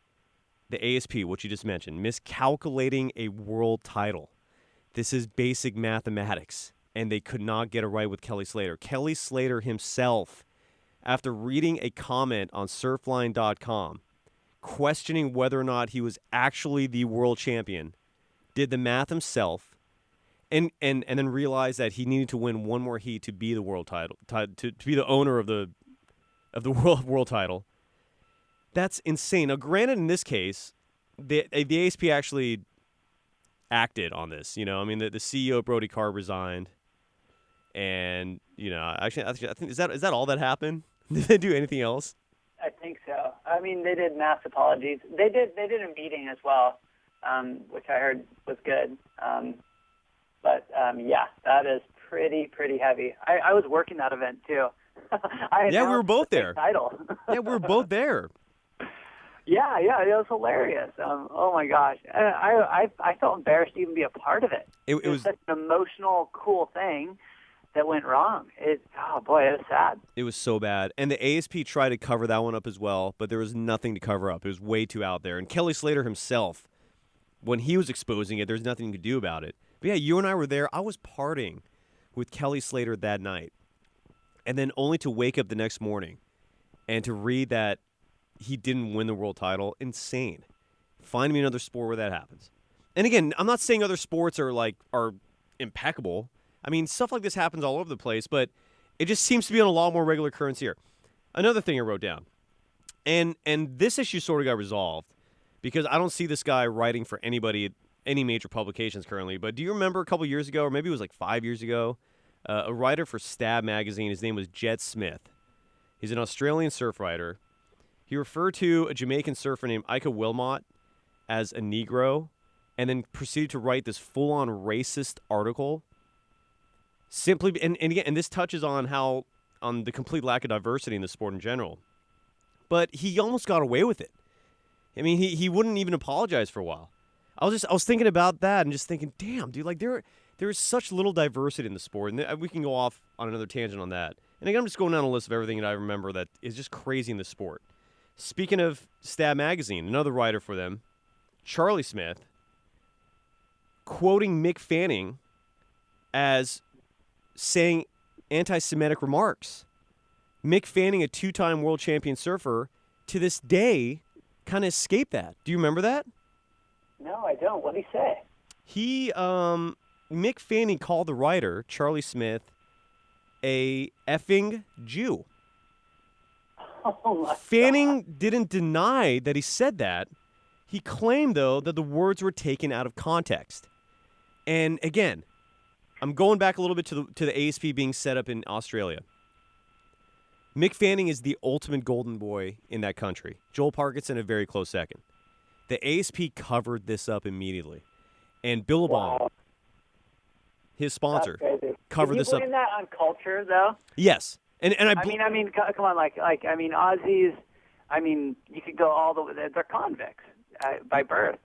the ASP, which you just mentioned, miscalculating a world title. This is basic mathematics, and they could not get it right with Kelly Slater. Kelly Slater himself, after reading a comment on surfline.com, questioning whether or not he was actually the world champion, did the math himself, and then realized that he needed to win one more heat to be the world title, to be the owner of the world title. That's insane. Now, granted, in this case, the ASP actually acted on this. The CEO Brody Carr resigned, and actually, I think is that all that happened? Did they do anything else? I think so. I mean, they did mass apologies. They did a meeting as well, which I heard was good. Yeah, that is pretty heavy. I was working that event too. We were both there. Title. Yeah, we were both there. Yeah, it was hilarious. Oh my gosh, I felt embarrassed to even be a part of it. It was such an emotional, cool thing that went wrong. It was sad. It was so bad. And the ASP tried to cover that one up as well, but there was nothing to cover up. It was way too out there. And Kelly Slater himself, when he was exposing it, there's nothing you could do about it. But yeah, you and I were there. I was partying with Kelly Slater that night. And then only to wake up the next morning and to read that he didn't win the world title. Insane. Find me another sport where that happens. And again, I'm not saying other sports are impeccable. I mean, stuff like this happens all over the place, but it just seems to be on a lot more regular occurrence here. Another thing I wrote down, and this issue sort of got resolved because I don't see this guy writing for anybody, any major publications currently, but do you remember a couple years ago, or maybe it was like 5 years ago, a writer for Stab magazine, his name was Jed Smith. He's an Australian surf writer. He referred to a Jamaican surfer named Ika Wilmot as a Negro, and then proceeded to write this full-on racist article. Simply, and this touches on the complete lack of diversity in the sport in general. But he almost got away with it. I mean, he wouldn't even apologize for a while. I was thinking about that and just thinking, damn, dude, like there is such little diversity in the sport, and we can go off on another tangent on that. And again, I'm just going down a list of everything that I remember that is just crazy in the sport. Speaking of Stab Magazine, another writer for them, Charlie Smith, quoting Mick Fanning as saying anti-Semitic remarks. Mick Fanning, a two-time world champion surfer, to this day kind of escaped that. Do you remember that? No, I don't. What did he say? Mick Fanning called the writer, Charlie Smith, a effing Jew. Oh my Fanning God. didn't deny that he said that. He claimed, though, that the words were taken out of context. And again, I'm going back a little bit to the ASP being set up in Australia. Mick Fanning is the ultimate golden boy in that country. Joel Parkinson a very close second. The ASP covered this up immediately. And Billabong, his sponsor, covered this up. Can you blame that on culture, though? Yes. And I mean, come on, Aussies, you could go all the way, they're convicts by birth.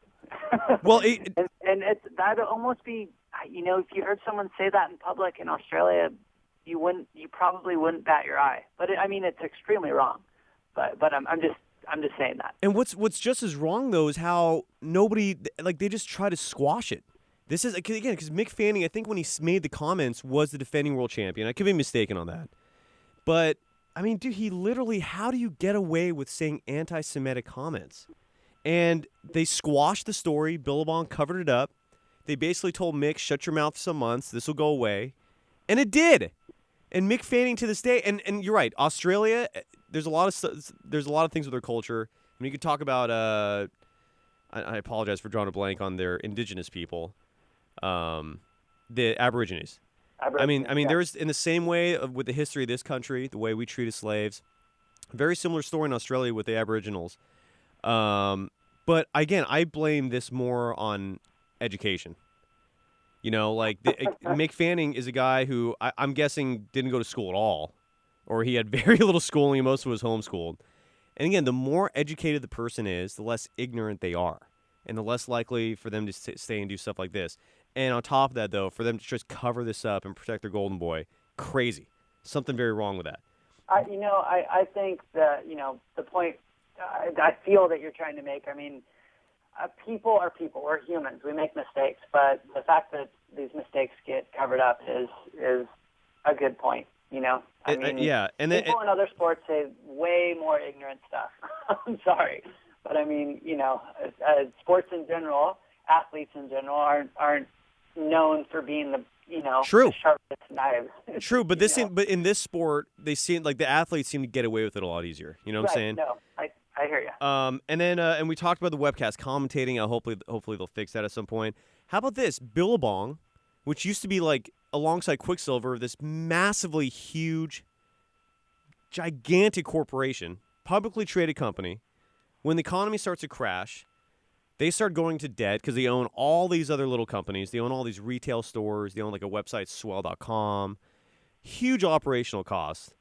Well, and that'd almost be, if you heard someone say that in public in Australia, you probably wouldn't bat your eye. But it's extremely wrong. But I'm just saying that. And what's just as wrong though is how nobody they just try to squash it. This is again because Mick Fanning, I think when he made the comments, was the defending world champion. I could be mistaken on that, but dude, he literally, how do you get away with saying anti-Semitic comments? And they squashed the story. Billabong covered it up. They basically told Mick, shut your mouth for some months. This will go away. And it did. And Mick Fanning to this day, and you're right, Australia, there's a lot of things with their culture. You could talk about, I apologize for drawing a blank on their indigenous people, the Aborigines. There's, in the same way with the history of this country, the way we treated slaves, very similar story in Australia with the Aboriginals. But again, I blame this more on education. Mick Fanning is a guy who I'm guessing didn't go to school at all, or he had very little schooling and most of it was homeschooled. And again, the more educated the person is, the less ignorant they are, and the less likely for them to stay and do stuff like this. And on top of that, though, for them to just cover this up and protect their golden boy, crazy. Something very wrong with that. I think that, the point I feel that you're trying to make, people are people. We're humans. We make mistakes. But the fact that these mistakes get covered up is a good point, yeah. And people in other sports say way more ignorant stuff. I'm sorry. But, sports in general, athletes in general aren't known for being the True. the sharpest knives. True, but but in this sport, they seem like the athletes seem to get away with it a lot easier. You know what I'm saying? No, I hear you. And then and we talked about the webcast commentating. Hopefully they'll fix that at some point. How about this? Billabong, which used to be alongside Quicksilver, this massively huge, gigantic corporation, publicly traded company. When the economy starts to crash, they start going to debt because they own all these other little companies. They own all these retail stores. They own a website, swell.com. Huge operational costs.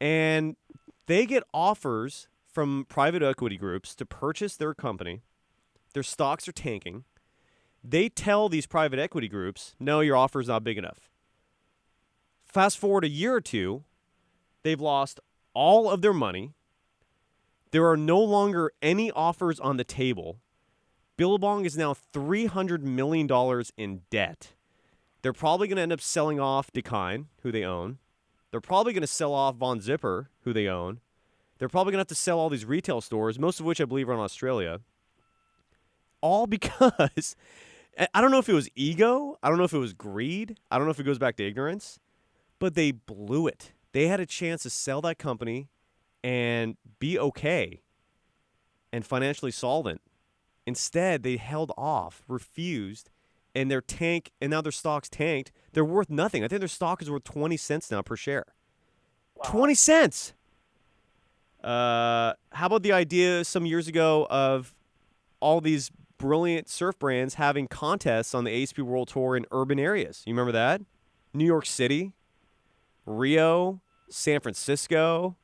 And they get offers from private equity groups to purchase their company. Their stocks are tanking. They tell these private equity groups, no, your offer is not big enough. Fast forward a year or two, they've lost all of their money. There are no longer any offers on the table. Billabong is now $300 million in debt. They're probably going to end up selling off Dakine, who they own. They're probably going to sell off Von Zipper, who they own. They're probably going to have to sell all these retail stores, most of which I believe are in Australia. All because, I don't know if it was ego. I don't know if it was greed. I don't know if it goes back to ignorance. But they blew it. They had a chance to sell that company and be okay and financially solvent. Instead, they held off, refused, and now their stock's tanked. They're worth nothing. I think their stock is worth 20 cents now per share. Wow. 20 cents. How about the idea some years ago of all these brilliant surf brands having contests on the ASP World Tour in urban areas? You remember that? New York City, Rio, San Francisco.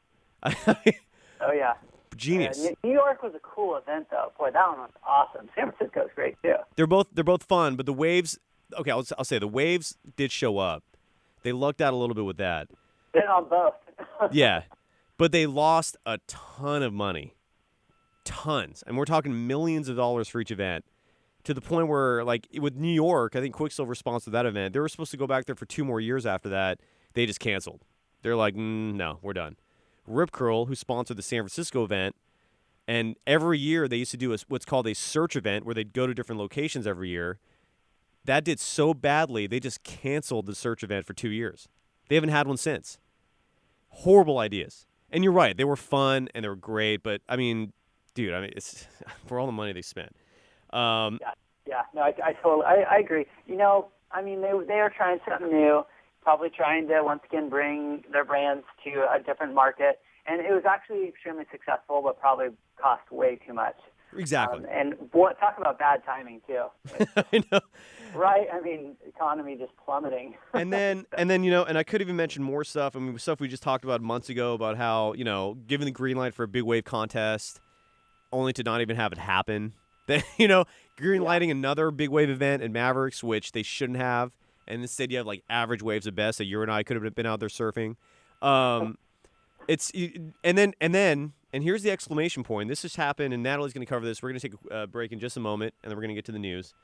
Oh, yeah. Genius. New York was a cool event, though. Boy, that one was awesome. San Francisco's great, too. They're both fun, but the Waves, okay, I'll say the Waves did show up. They lucked out a little bit with that. Been on both. Yeah, but they lost a ton of money. Tons. And we're talking millions of dollars for each event, to the point where, with New York, I think Quicksilver sponsored that event. They were supposed to go back there for 2 more years after that. They just canceled. They're like, no, we're done. Rip Curl, who sponsored the San Francisco event, And every year they used to do what's called a search event where they'd go to different locations every year. That did so badly, they just canceled the search event for 2 years. They haven't had one since. Horrible ideas. And you're right, they were fun and they were great, but I mean, dude, it's for all the money they spent. No, I totally agree. You know, I mean, they are trying something new, probably trying to once again bring their brands to a different market, and it was actually extremely successful, but probably cost way too much. Exactly. And boy, talk about bad timing too. I know. Right? I mean, economy just plummeting. and then and I could even mention more stuff. I mean, stuff we just talked about months ago about how, giving the green light for a big wave contest only to not even have it happen. Then, green lighting another big wave event in Mavericks, which they shouldn't have. And instead you have like average waves at best that you and I could have been out there surfing. And here's the exclamation point. This just happened, and Natalie's going to cover this. We're going to take a break in just a moment, and then we're going to get to the news.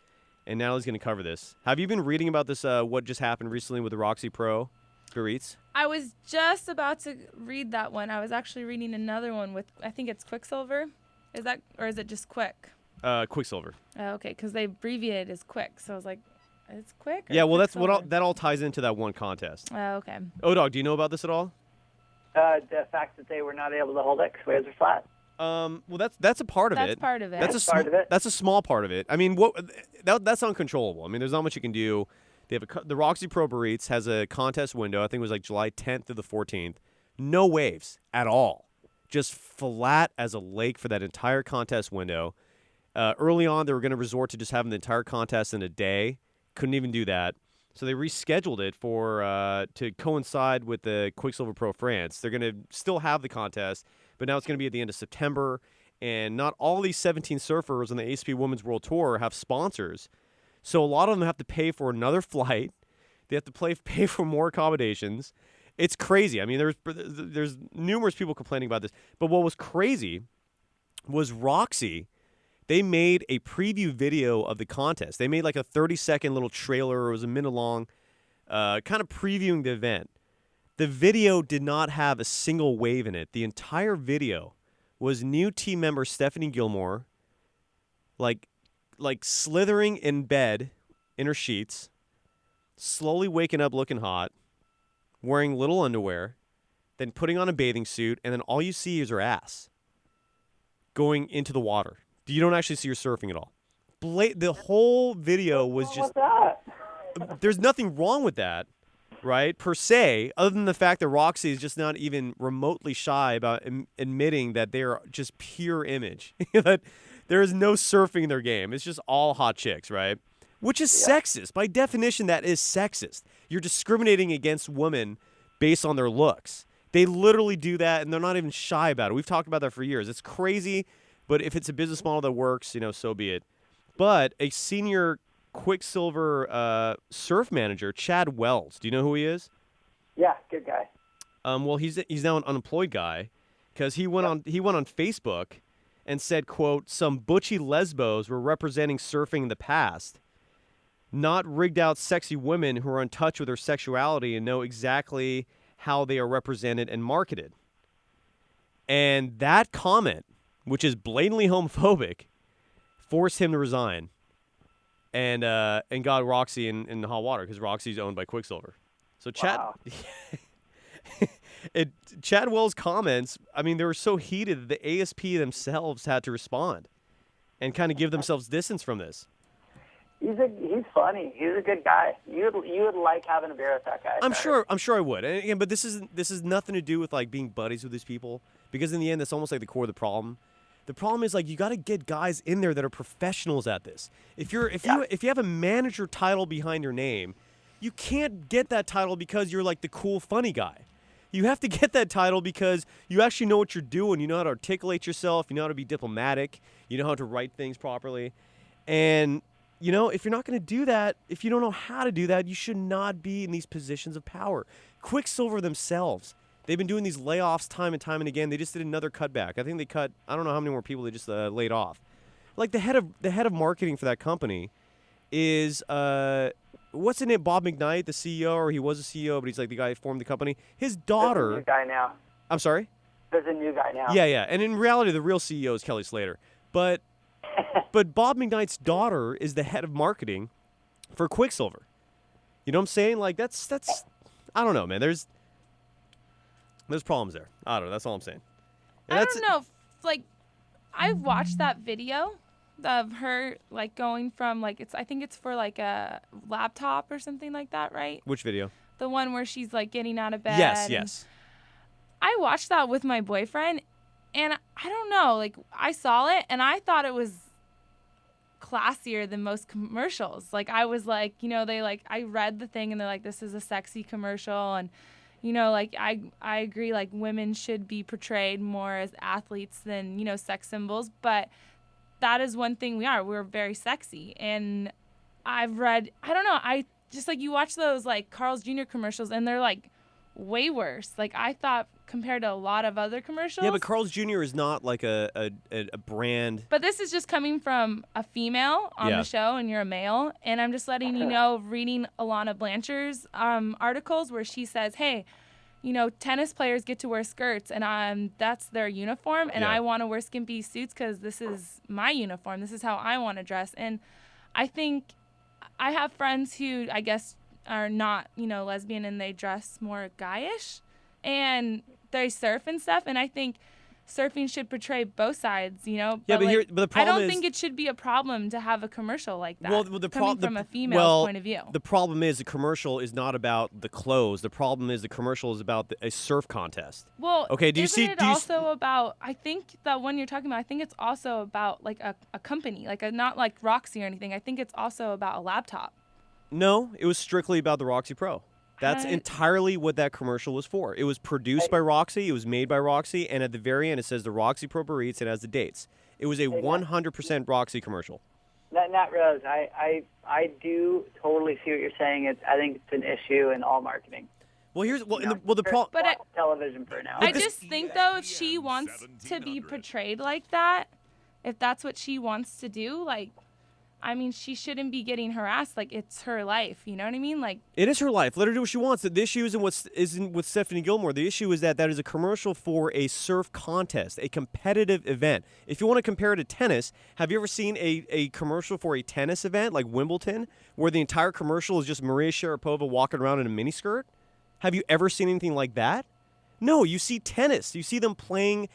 And Natalie's going to cover this. Have you been reading about this, what just happened recently with the Roxy Pro Biarritz? I was just about to read that one. I was actually reading another one with, I think it's Quicksilver. Is it just Quick? Quicksilver. Oh, okay, because they abbreviated as Quick. So I was like, it's Quick? Yeah, well, that's that all ties into that one contest. Oh, okay. O-Dog, do you know about this at all? The fact that they were not able to hold it because waves are flat. Well, that's a part of it. That's part of it. That's a small part of it. I mean, that's uncontrollable. I mean, there's not much you can do. They have the Roxy Pro Biarritz has a contest window. I think it was like July 10th to the 14th. No waves at all. Just flat as a lake for that entire contest window. Early on, they were going to resort to just having the entire contest in a day. Couldn't even do that. So they rescheduled it to coincide with the Quicksilver Pro France. They're going to still have the contest, but now it's going to be at the end of September. And not all these 17 surfers on the ASP Women's World Tour have sponsors. So a lot of them have to pay for another flight. They have to pay for more accommodations. It's crazy. I mean, there's numerous people complaining about this. But what was crazy was Roxy. They made a preview video of the contest. They made like a 30-second little trailer. It was a minute long, kind of previewing the event. The video did not have a single wave in it. The entire video was new team member Stephanie Gilmore, like slithering in bed in her sheets, slowly waking up looking hot, wearing little underwear, then putting on a bathing suit, and then all you see is her ass going into the water. You don't actually see her surfing at all. The whole video was just... What's that? There's nothing wrong with that, right, per se, other than the fact that Roxy is just not even remotely shy about admitting that they are just pure image. That there is no surfing in their game. It's just all hot chicks, right? Which is sexist. By definition, that is sexist. You're discriminating against women based on their looks. They literally do that, and they're not even shy about it. We've talked about that for years. It's crazy. But if it's a business model that works, so be it. But a senior Quicksilver surf manager, Chad Wells, do you know who he is? Yeah, good guy. Well, he's now an unemployed guy because he went on Facebook and said, quote, some butchy lesbos were representing surfing in the past, not rigged out sexy women who are in touch with their sexuality and know exactly how they are represented and marketed. And that comment, which is blatantly homophobic, forced him to resign and got Roxy in hot water because Roxy's owned by Quicksilver. So Chad Wells' comments, I mean, they were so heated that the ASP themselves had to respond and kind of give themselves distance from this. He's funny. He's a good guy. You would like having a beer with that guy. I'm sure I would. And again, but this is nothing to do with like being buddies with these people, because in the end, that's almost like the core of the problem. The problem is like you got to get guys in there that are professionals at this. If you have a manager title behind your name, you can't get that title because you're like the cool funny guy. You have to get that title because you actually know what you're doing. You know how to articulate yourself. You know how to be diplomatic. You know how to write things properly. And if you're not going to do that, if you don't know how to do that, you should not be in these positions of power. Quicksilver themselves, they've been doing these layoffs time and time and again. They just did another cutback. I think they cut, I don't know how many more people they just laid off. Like the head of marketing for that company is what's his name? Bob McKnight, the CEO, or he was a CEO, but he's like the guy who formed the company. His daughter. He's a new guy now. I'm sorry. There's a new guy now. Yeah. And in reality, the real CEO is Kelly Slater. But Bob McKnight's daughter is the head of marketing for Quicksilver. You know what I'm saying? Like, that's I don't know, man. There's problems there. I don't know. That's all I'm saying. And I don't know. Like, I've watched that video of her, like, going from, like, I think it's for, like, a laptop or something like that, right? Which video? The one where she's, like, getting out of bed. Yes. I watched that with my boyfriend, and I don't know. Like, I saw it, and I thought it was classier than most commercials. Like, I was like, you know, I read the thing, and they're like, this is a sexy commercial, and you know, like, I agree, like, women should be portrayed more as athletes than, you know, sex symbols. But that is one thing we are. We're very sexy. And I've read, I don't know, I just, like, you watch those, like, Carl's Jr. commercials, and they're, like, way worse. Like, I thought compared to a lot of other commercials. Yeah, but Carl's Jr. is not, like, a brand. But this is just coming from a female on the show, and you're a male. And I'm just letting you know, reading Alana Blanchard's articles where she says, hey, you know, tennis players get to wear skirts, and that's their uniform, and I want to wear skimpy suits because this is my uniform. This is how I want to dress. And I think I have friends who, I guess, are not, you know, lesbian, and they dress more guyish, and they surf and stuff. And I think surfing should portray both sides, you know. Yeah, but the problem I don't think it should be a problem to have a commercial like that. Well, coming from a female's point of view. The problem is the commercial is not about the clothes. The problem is the commercial is about a surf contest. Well, okay. Also about? I think that one you're talking about, I think it's also about like a company, like not like Roxy or anything. I think it's also about a laptop. No, it was strictly about the Roxy Pro. That's entirely what that commercial was for. It was produced by Roxy. It was made by Roxy. And at the very end, it says the Roxy Pro Barrettes. It has the dates. It was a 100% Roxy commercial. Nat Rose, I do totally see what you're saying. I think it's an issue in all marketing. Well, the problem. But television for now. I just think, though, if she wants to be portrayed like that, if that's what she wants to do, like, I mean, she shouldn't be getting harassed. Like, it's her life. You know what I mean? Like, it is her life. Let her do what she wants. The issue isn't with Stephanie Gilmore. The issue is that is a commercial for a surf contest, a competitive event. If you want to compare it to tennis, have you ever seen a commercial for a tennis event like Wimbledon, where the entire commercial is just Maria Sharapova walking around in a miniskirt? Have you ever seen anything like that? No, you see tennis. You see them playing,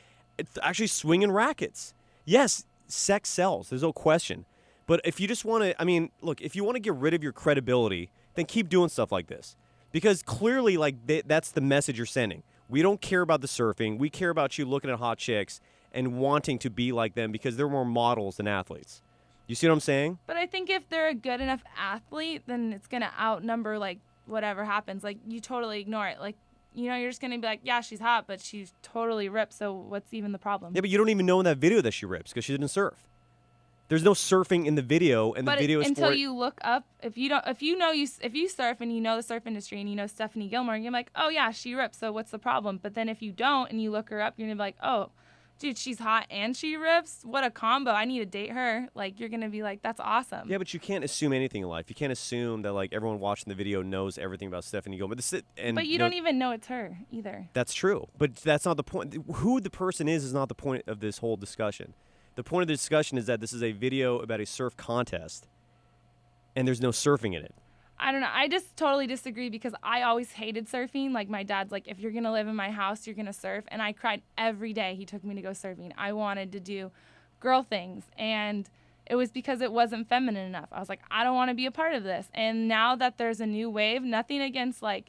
actually swinging rackets. Yes, sex sells. There's no question. But if you just want to, I mean, look, if you want to get rid of your credibility, then keep doing stuff like this. Because clearly, like, that's the message you're sending. We don't care about the surfing. We care about you looking at hot chicks and wanting to be like them because they're more models than athletes. You see what I'm saying? But I think if they're a good enough athlete, then it's going to outnumber, like, whatever happens. Like, you totally ignore it. Like, you know, you're just going to be like, yeah, she's hot, but she's totally ripped, so what's even the problem? Yeah, but you don't even know in that video that she rips because she didn't surf. There's no surfing in the video, and the video is until you look up. If you surf and you know the surf industry and you know Stephanie Gilmore, you're like, oh yeah, she rips. So what's the problem? But then if you don't and you look her up, you're gonna be like, oh, dude, she's hot and she rips. What a combo! I need to date her. Like, you're gonna be like, that's awesome. Yeah, but you can't assume anything in life. You can't assume that like everyone watching the video knows everything about Stephanie Gilmore. But you don't even know it's her either. That's true. But that's not the point. Who the person is not the point of this whole discussion. The point of the discussion is that this is a video about a surf contest, and there's no surfing in it. I don't know. I just totally disagree because I always hated surfing. Like, my dad's like, if you're going to live in my house, you're going to surf. And I cried every day he took me to go surfing. I wanted to do girl things, and it was because it wasn't feminine enough. I was like, I don't want to be a part of this. And now that there's a new wave, nothing against, like,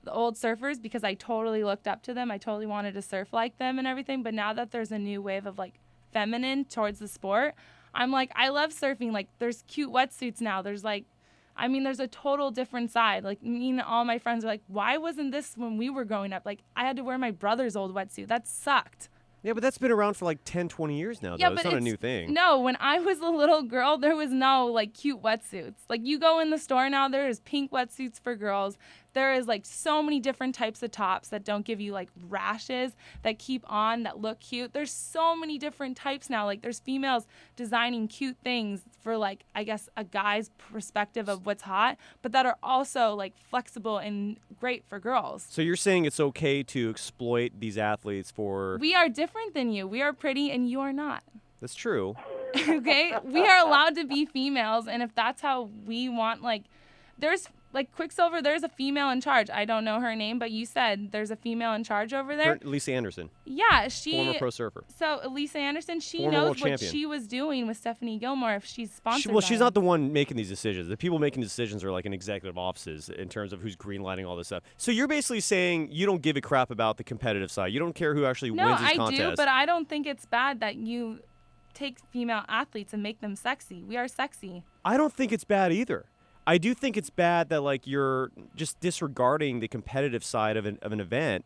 the old surfers because I totally looked up to them. I totally wanted to surf like them and everything. But now that there's a new wave of, like, feminine towards the sport, I'm like, I love surfing. Like, there's cute wetsuits now. There's like, I mean, there's a total different side. Like, me and all my friends are like, why wasn't this when we were growing up? Like, I had to wear my brother's old wetsuit. That sucked. Yeah, but that's been around for like 10, 20 years now, though. Yeah, it's not a new thing. No, when I was a little girl, there was no, like, cute wetsuits. Like, you go in the store now, there is pink wetsuits for girls, there is like so many different types of tops that don't give you like rashes, that keep on, that look cute. There's so many different types now. Like there's females designing cute things for like, I guess, a guy's perspective of what's hot, but that are also like flexible and great for girls. So you're saying it's okay to exploit these athletes for... We are different than you. We are pretty and you are not. That's true. Okay? We are allowed to be females, and if that's how we want, like, there's, like, Quicksilver, there's a female in charge. I don't know her name, but you said there's a female in charge over there. Lisa Anderson. Yeah, she... Former pro surfer. So, Lisa Anderson, she Former knows world what champion. she was doing with Stephanie Gilmore if she's sponsored Well, by she's her. not the one making these decisions. The people making decisions are, like, in executive offices in terms of who's greenlighting all this stuff. So you're basically saying you don't give a crap about the competitive side. You don't care who actually wins this contest. No, I do, but I don't think it's bad that you take female athletes and make them sexy. We are sexy. I don't think it's bad either. I do think it's bad that like you're just disregarding the competitive side of an event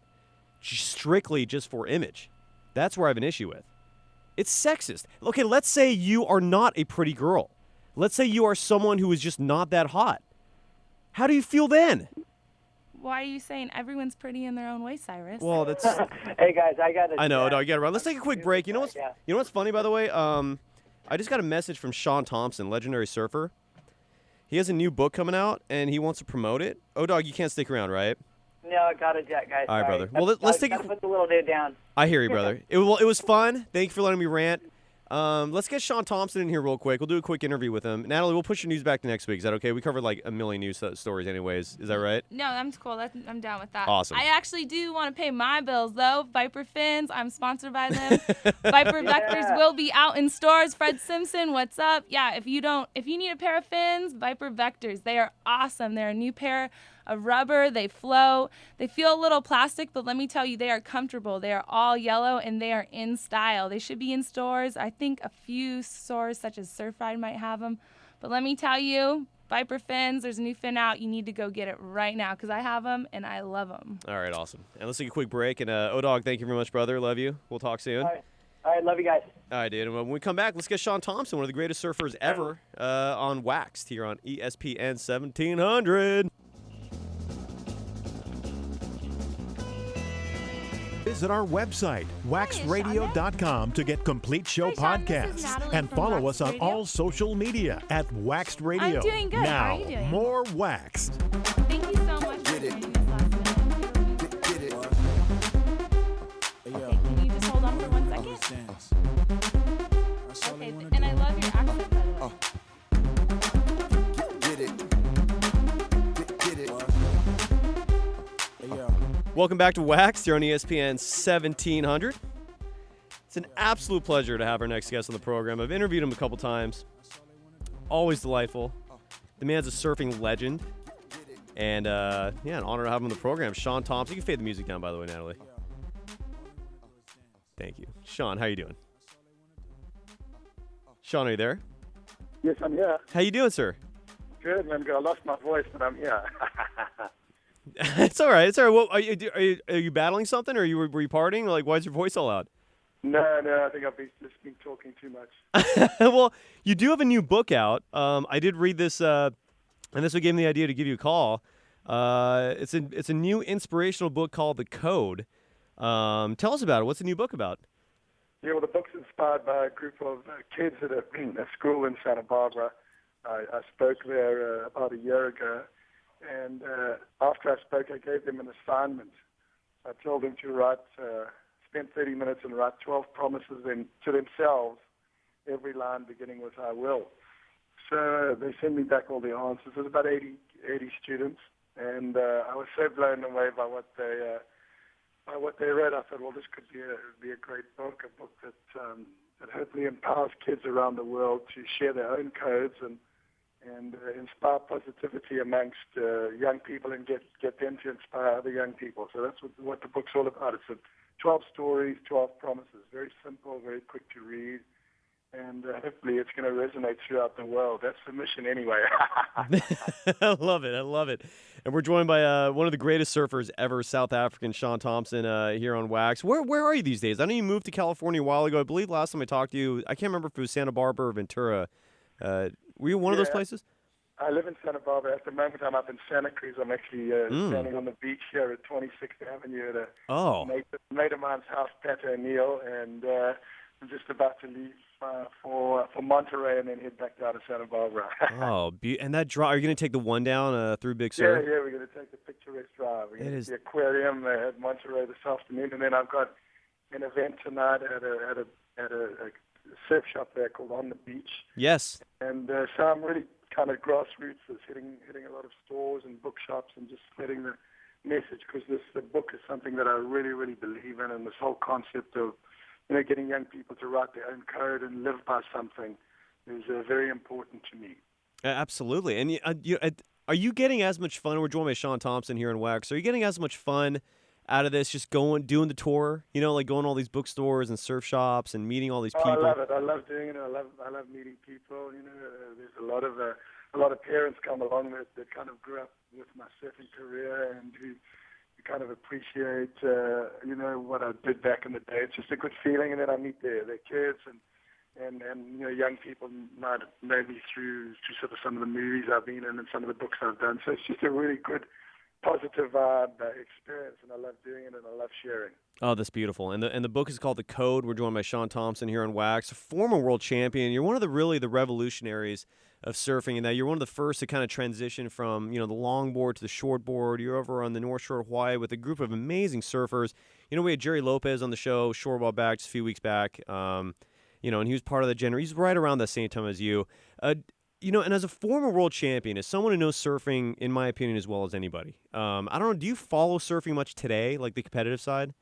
strictly just for image. That's where I have an issue with. It's sexist. Okay, let's say you are not a pretty girl. Let's say you are someone who is just not that hot. How do you feel then? Why are you saying everyone's pretty in their own way, Cyrus? Well, that's... Hey, guys, I got to... I know, dog, get around. Let's take a quick break. You know what's funny, by the way? I just got a message from Shaun Tomson, legendary surfer. He has a new book coming out, and he wants to promote it. Oh, dog, you can't stick around, right? No, I got to jet, guys. All right, Sorry. brother. Well, let's take a... Put the little dude down. I hear you, brother. It was fun. Thank you for letting me rant. Let's get Shaun Tomson in here real quick. We'll do a quick interview with him. Natalie, we'll push your news back to next week. Is that okay? We covered like a million news stories anyways. Is that right? No, that's cool. I'm down with that. Awesome. I actually do want to pay my bills, though. Viper Fins, I'm sponsored by them. Viper Vectors will be out in stores. Fred Simpson, what's up? Yeah, if you need a pair of fins, Viper Vectors. They are awesome. They're a new pair of rubber. They flow. They feel a little plastic, but let me tell you, they are comfortable. They are all yellow, and they are in style. They should be in stores. I think a few stores such as Surfride might have them. But let me tell you, Viper Fins, there's a new fin out. You need to go get it right now because I have them, and I love them. All right, awesome. And let's take a quick break. And, O-Dog, thank you very much, brother. Love you. We'll talk soon. All right, love you guys. All right, dude. And when we come back, let's get Shaun Tomson, one of the greatest surfers ever, on WaXed here on ESPN 1700. Visit our website, waxedradio.com, to get complete show Hi, Shaun, this is podcasts. Natalie And from follow WaXed us on Radio. all social media at WaXed Radio. I'm doing good. Now, How are you doing? more Waxed. Thank you so much for joining us last night. Okay, can you just hold on for 1 second? Okay, and I love your accent, by the way. Welcome back to WaXed here on ESPN 1700. It's an absolute pleasure to have our next guest on the program. I've interviewed him a couple times. Always delightful. The man's a surfing legend. And, an honor to have him on the program. Shaun Tomson. You can fade the music down, by the way, Natalie. Thank you. Shaun, how you doing? Shaun, are you there? Yes, I'm here. How you doing, sir? Good, man. I lost my voice, but I'm here. It's all right. It's all right. Well, are you battling something, or were you partying? Like, why is your voice all loud? No, I think I've just been talking too much. Well, you do have a new book out. I did read this, and this would give me the idea to give you a call. It's a new inspirational book called The Code. Tell us about it. What's the new book about? Yeah, well, the book's inspired by a group of kids at a school in Santa Barbara. I spoke there about a year ago, and after I spoke, I gave them an assignment. I told them to spend 30 minutes and write 12 promises to themselves, every line beginning with I will. So they sent me back all the answers. There's about 80 students, and I was so blown away by what they read. I thought, well, this could be a great book, a book that hopefully empowers kids around the world to share their own codes and inspire positivity amongst young people and get them to inspire other young people. So that's what the book's all about. It's 12 stories, 12 promises. Very simple, very quick to read. And hopefully it's going to resonate throughout the world. That's the mission anyway. I love it. And we're joined by one of the greatest surfers ever, South African Shaun Tomson, here on WaXed. Where are you these days? I know you moved to California a while ago. I believe last time I talked to you, I can't remember if it was Santa Barbara or Ventura. Were you one of those places? I live in Santa Barbara. At the moment, I'm up in Santa Cruz. I'm actually standing on the beach here at 26th Avenue at a mate of mine's house, Pat O'Neill, and I'm just about to leave for Monterey and then head back down to Santa Barbara. And that drive, are you going to take the one down through Big Sur? Yeah, we're going to take the picturesque drive. We're going to the aquarium at Monterey this afternoon, and then I've got an event tonight at a surf shop there called On the Beach. Yes. And so I'm really kind of grassroots, hitting a lot of stores and bookshops and just spreading the message, because the book is something that I really, really believe in, and this whole concept of getting young people to write their own code and live by something is very important to me. Absolutely. And are you getting as much fun? We're joined by Shaun Tomson here in WaXed. Are you getting as much fun out of this, just doing the tour? Like going to all these bookstores and surf shops and meeting all these people. I love it. I love doing it. I love meeting people. There's a lot of parents come along that kind of grew up with my surfing career and who kind of appreciate what I did back in the day. It's just a good feeling, and then I meet their kids and young people might know me through sort of some of the movies I've been in and some of the books I've done. So it's just a really good, positive vibe experience, and I love doing it and I love sharing. Oh, that's beautiful. And the book is called The Code. We're joined by Shaun Tomson here on WaXed, a former world champion. You're one of the revolutionaries of surfing, in that you're one of the first to kind of transition from, the longboard to the shortboard. You're over on the North Shore of Hawaii with a group of amazing surfers. We had Jerry Lopez on the show, shore back, just a few weeks back. And he was part of the generation. He's right around the same time as you. And as a former world champion, as someone who knows surfing, in my opinion, as well as anybody, I don't know, do you follow surfing much today, like the competitive side?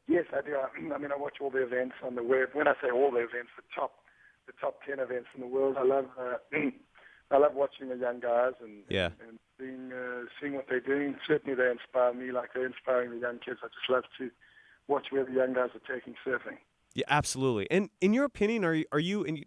Yes, I do. I watch all the events on the web. When I say all the events, the top 10 events in the world. I love watching the young guys and seeing what they're doing. Certainly they inspire me like they're inspiring the young kids. I just love to watch where the young guys are taking surfing. Yeah, absolutely. And in your opinion, are you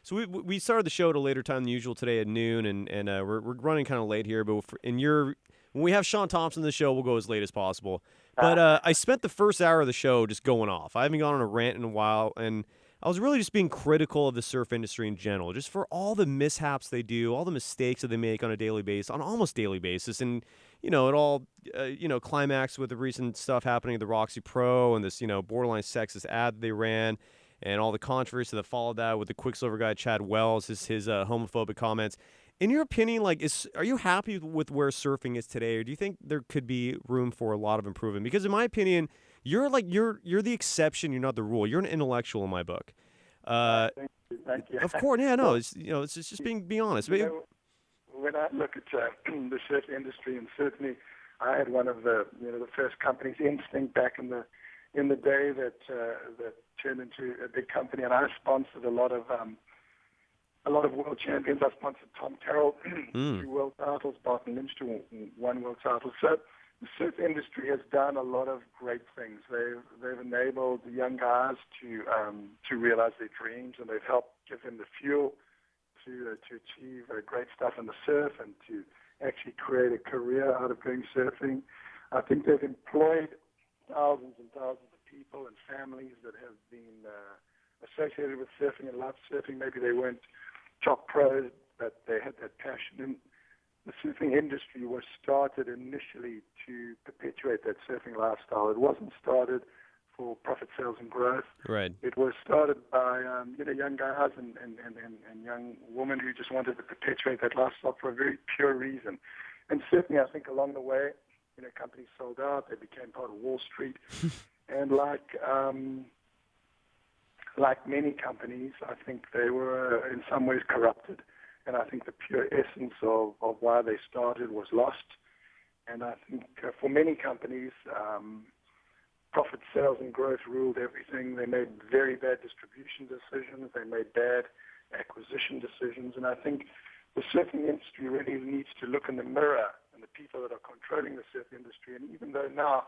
so we started the show at a later time than usual today at noon, and we're running kind of late here, but when we have Shaun Tomson on the show, we'll go as late as possible. But I spent the first hour of the show just going off. I haven't gone on a rant in a while, and I was really just being critical of the surf industry in general, just for all the mishaps they do, all the mistakes that they make on almost daily basis. And, it all, climaxed with the recent stuff happening at the Roxy Pro and this, borderline sexist ad they ran and all the controversy that followed that with the Quicksilver guy, Chad Wells, his homophobic comments. In your opinion, are you happy with where surfing is today, or do you think there could be room for a lot of improvement? Because in my opinion, you're the exception. You're not the rule. You're an intellectual in my book. Thank you. Of course, yeah, no, it's just being honest. When I look at the surf industry, and certainly I had one of the first companies, Instinct, back in the day that turned into a big company, and I sponsored a lot of world champions. I sponsored Tom Terrell, 2 world titles, Barton Lynch to 1 world title. So the surf industry has done a lot of great things. They've enabled the young guys to realize their dreams, and they've helped give them the fuel to achieve great stuff in the surf and to actually create a career out of going surfing. I think they've employed thousands and thousands of people and families that have been associated with surfing and love surfing. Maybe they weren't top pros, but they had that passion. And the surfing industry was started initially to perpetuate that surfing lifestyle. It wasn't started for profit, sales, and growth. Right. It was started by young guys and young women who just wanted to perpetuate that lifestyle for a very pure reason. And certainly, I think along the way, companies sold out. They became part of Wall Street, and like many companies, I think they were in some ways corrupted. And I think the pure essence of why they started was lost. And I think for many companies, profit, sales, and growth ruled everything. They made very bad distribution decisions. They made bad acquisition decisions. And I think the surfing industry really needs to look in the mirror and the people that are controlling the surf industry. And even though now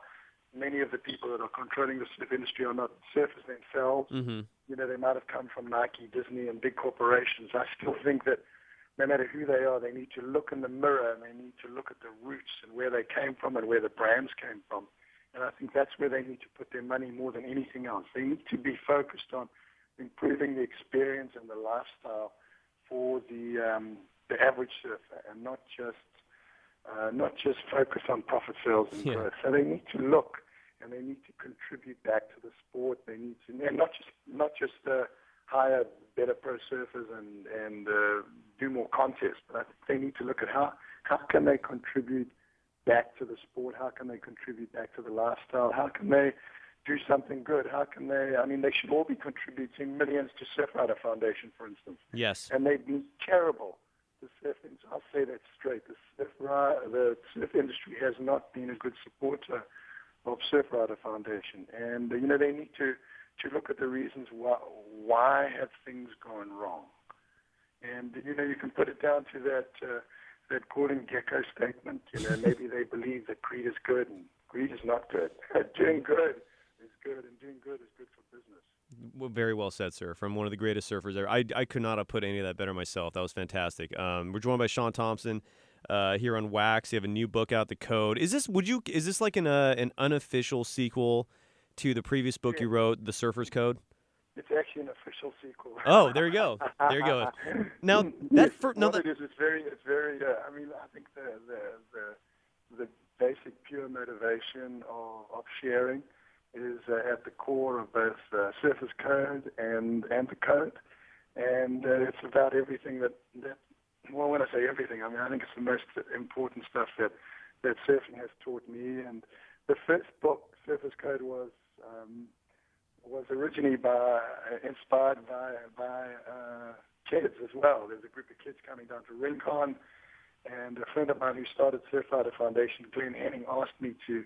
many of the people that are controlling the surf industry are not surfers themselves, they might have come from Nike, Disney, and big corporations, I still think that no matter who they are, they need to look in the mirror and they need to look at the roots and where they came from and where the brands came from. And I think that's where they need to put their money more than anything else. They need to be focused on improving the experience and the lifestyle for the average surfer, and not just focus on profit sales and growth. So they need to look, and they need to contribute back to the sport. They need to, and not just hire better pro surfers and do more contests, but I think they need to look at how can they contribute back to the sport? How can they contribute back to the lifestyle? How can they do something good? How can they? I mean, they should all be contributing millions to Surfrider Foundation, for instance. Yes. And they've been terrible. The surf, I'll say that straight. The surf industry has not been a good supporter of Surfrider Foundation, and they need to look at the reasons why have things gone wrong. And you can put it down to that Gordon Gekko statement. Maybe they believe that greed is good and greed is not good. Doing good is good, and doing good is good for business. Well, very well said, sir. From one of the greatest surfers ever. I could not have put any of that better myself. That was fantastic. We're joined by Shaun Tomson here on WaXed. You have a new book out, The Code. Is this like an unofficial sequel to the previous book you wrote, The Surfer's Code? It's actually an official sequel. Oh, there you go. There you go. Now it's very. I mean, I think the basic pure motivation of sharing is at the core of both Surfer's Code and The Code, and it's about everything that. Well, when I say everything, I mean I think it's the most important stuff that surfing has taught me. And the first book, Surfer's Code, was originally inspired by kids as well. There's a group of kids coming down to Rincon, and a friend of mine who started Surfrider Foundation, Glenn Henning, asked me to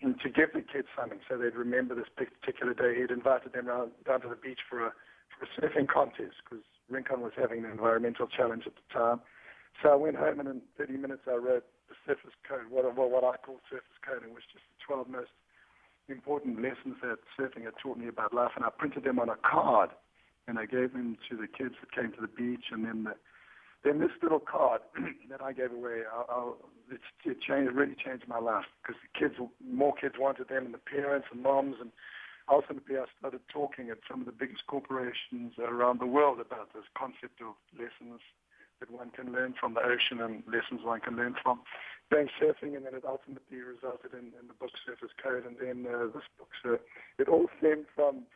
give the kids something so they'd remember this particular day. He'd invited them down to the beach for a surfing contest because Rincon was having an environmental challenge at the time. So I went home, and in 30 minutes I wrote the Surfer's Code, what I call Surfer's Code, and it was just the 12 most important lessons that surfing had taught me about life. And I printed them on a card, and I gave them to the kids that came to the beach. And then this little card that I gave away, it really changed my life because more kids wanted them, and the parents and moms, and ultimately I started talking at some of the biggest corporations around the world about this concept of lessons that one can learn from the ocean and lessons one can learn from going surfing, and then it ultimately resulted in the book Surfer's Code, and then this book. So it all stemmed from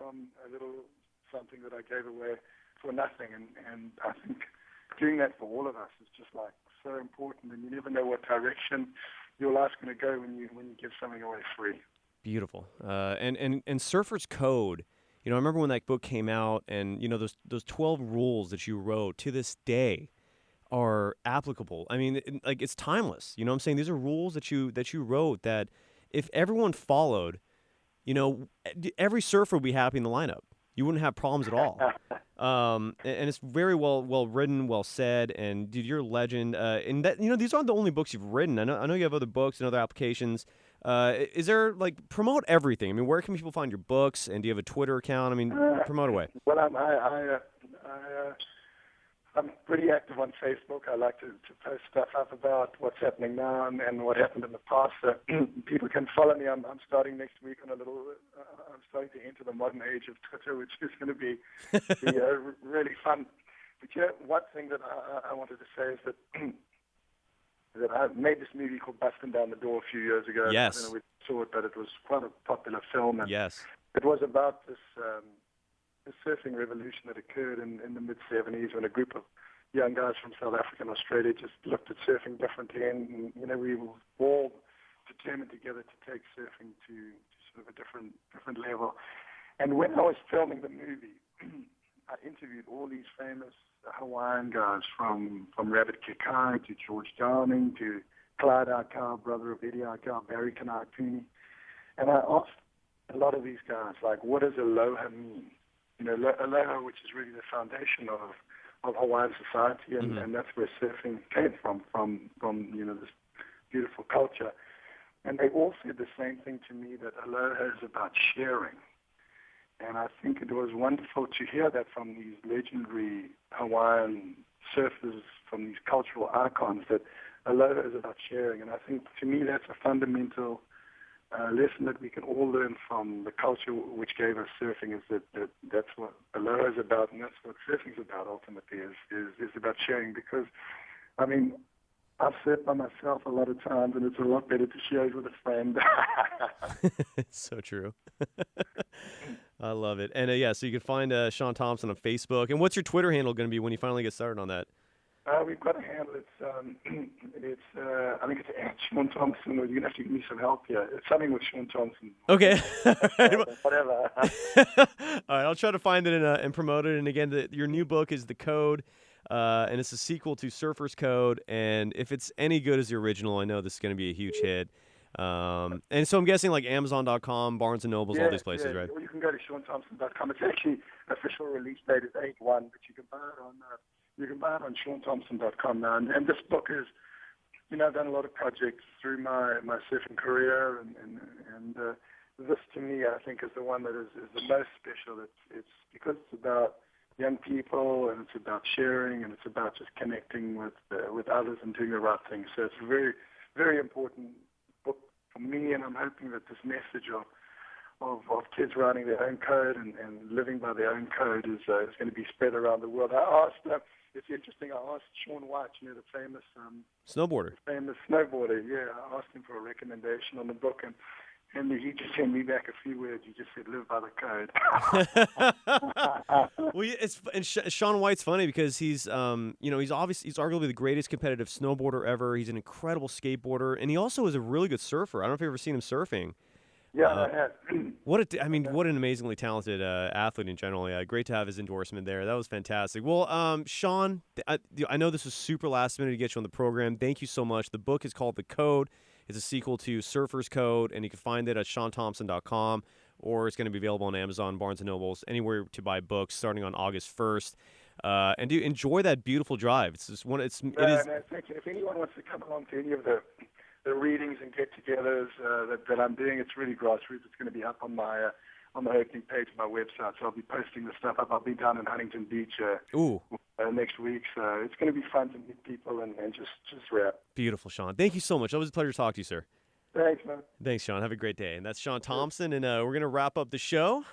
a little something that I gave away for nothing, and I think doing that for all of us is just like so important, and you never know what direction your life's going to go when you give something away free. Beautiful. And Surfer's Code, I remember when that book came out, and those 12 rules that you wrote to this day are applicable. I mean, it's timeless. You know what I'm saying? These are rules that you wrote that if everyone followed, every surfer would be happy in the lineup. You wouldn't have problems at all. And it's very well written, well said, and dude, you're a legend. And that these aren't the only books you've written. I know you have other books and other applications. Is there promote everything? I mean, where can people find your books? And do you have a Twitter account? I mean, promote away. Well, I'm pretty active on Facebook. I like to post stuff up about what's happening now and what happened in the past. So people can follow me. I'm starting next week on I'm starting to enter the modern age of Twitter, which is going to be really fun. But one thing that I wanted to say is that I made this movie called Busting Down the Door a few years ago. Yes. I don't know if you saw it, but it was quite a popular film. And yes. It was about this surfing revolution that occurred in the mid-'70s when a group of young guys from South Africa and Australia just looked at surfing differently, and we were all determined together to take surfing to sort of a different level. And when I was filming the movie, I interviewed all these famous Hawaiian guys from Rabbit Kekai to George Downing to Clyde Arkau, brother of Eddie Arkau, Barry Kanakuni. And I asked a lot of these guys, what does aloha mean? Aloha, which is really the foundation of Hawaiian society, and that's where surfing came from this beautiful culture. And they all said the same thing to me, that aloha is about sharing. And I think it was wonderful to hear that from these legendary Hawaiian surfers, from these cultural icons, that aloha is about sharing. And I think, to me, that's a fundamental lesson that we can all learn from the culture which gave us surfing is that's what aloha is about, and that's what surfing is about ultimately, is about sharing. Because, I mean, I've surfed by myself a lot of times, and it's a lot better to share it with a friend. It's so true. I love it. And so you can find Shaun Tomson on Facebook. And what's your Twitter handle going to be when you finally get started on that? We've got a handle. It's I think it's at Shaun Tomson. You're gonna have to give me some help here. It's something with Shaun Tomson. Okay. Whatever. All right, I'll try to find it and promote it. And again, your new book is The Code, and it's a sequel to Surfer's Code. And if it's any good as the original, I know this is going to be a huge hit. And so I'm guessing like Amazon.com, Barnes & Nobles, all these places, right? Well, you can go to ShaunTomson.com. It's actually official release date is 8/1, but you can buy it on ShaunTomson.com now. And this book is, I've done a lot of projects through my surfing career, and this to me I think is the one that is the most special. It's because it's about young people, and it's about sharing, and it's about just connecting with others and doing the right thing. So it's a very, very important book for me, and I'm hoping that this message of kids writing their own code and living by their own code is going to be spread around the world. I asked, it's interesting, I asked Shaun White, the famous snowboarder. Famous snowboarder, yeah. I asked him for a recommendation on the book, and he just sent me back a few words. He just said, live by the code. Well, Shaun White's funny because he's arguably the greatest competitive snowboarder ever. He's an incredible skateboarder, and he also is a really good surfer. I don't know if you've ever seen him surfing. Yeah, I have. What an amazingly talented athlete in general. Yeah, great to have his endorsement there. That was fantastic. Well, Shaun, I know this was super last minute to get you on the program. Thank you so much. The book is called The Code. It's a sequel to Surfer's Code, and you can find it at ShaunTomson.com, or it's going to be available on Amazon, Barnes & Nobles, anywhere to buy books starting on August 1st. And enjoy that beautiful drive. It is. No, thank you. If anyone wants to come along to any of the readings and get-togethers that I'm doing, it's really grassroots. It's going to be up on my opening page of my website, so I'll be posting the stuff up. I'll be down in Huntington Beach next week, so it's going to be fun to meet people and just rap. Beautiful, Shaun. Thank you so much. It was a pleasure to talk to you, sir. Thanks, man. Thanks, Shaun. Have a great day. And that's Shaun Tomson, and we're going to wrap up the show.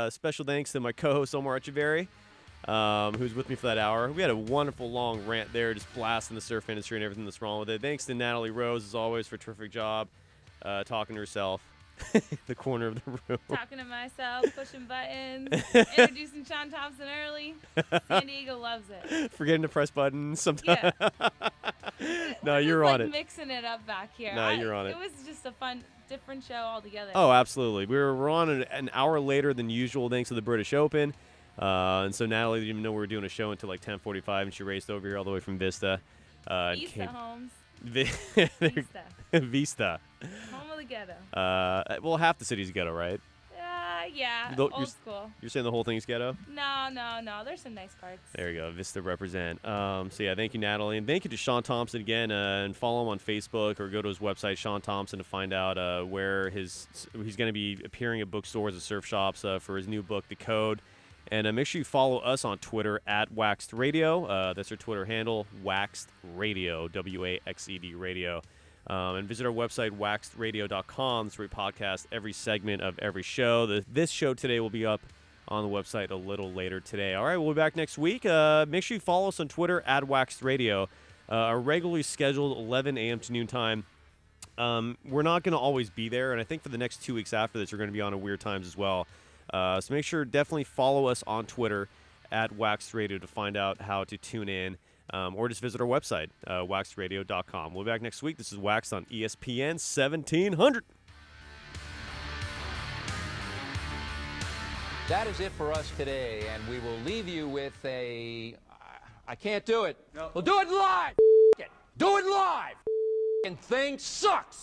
Special thanks to my co-host, Omar Echeverry, who's with me for that hour. We had a wonderful long rant there, just blasting the surf industry and everything that's wrong with it. Thanks to Natalie Rose, as always, for a terrific job talking to herself in the corner of the room. Talking to myself, pushing buttons, introducing Shaun Tomson early. San Diego loves it. Forgetting to press buttons sometimes. Yeah. No, you're on it. Mixing it up back here. No, you're on it. It was just a fun, different show altogether. Oh, absolutely. We're on an hour later than usual thanks to the British Open. And so Natalie didn't even know we were doing a show until like 10:45, and she raced over here all the way from Vista. Vista, Holmes. Vista. Home of the ghetto. Well, half the city's ghetto, right? Yeah, old school. You're saying the whole thing's ghetto? No. There's some nice parts. There you go. Vista represent. So, yeah, thank you, Natalie. And thank you to Shaun Tomson again. And follow him on Facebook or go to his website, Shaun Tomson, to find out where he's going to be appearing at bookstores and surf shops for his new book, The Code. And make sure you follow us on Twitter at WaXed Radio. That's our Twitter handle, WaXed Radio, WaXed Radio. And visit our website, waxedradio.com. That's where we podcast every segment of every show. This show today will be up on the website a little later today. All right, we'll be back next week. Make sure you follow us on Twitter at WaXed Radio. Our regularly scheduled 11 a.m. to noon time. We're not going to always be there, and I think for the next 2 weeks after this, we're going to be on at weird times as well. So make sure definitely follow us on Twitter at WaXed Radio to find out how to tune in, or just visit our website, waxedradio.com. We'll be back next week. This is WaXed on ESPN 1700. That is it for us today, and we will leave you with I can't do it. No. We'll do it live. Do it live. Thing sucks.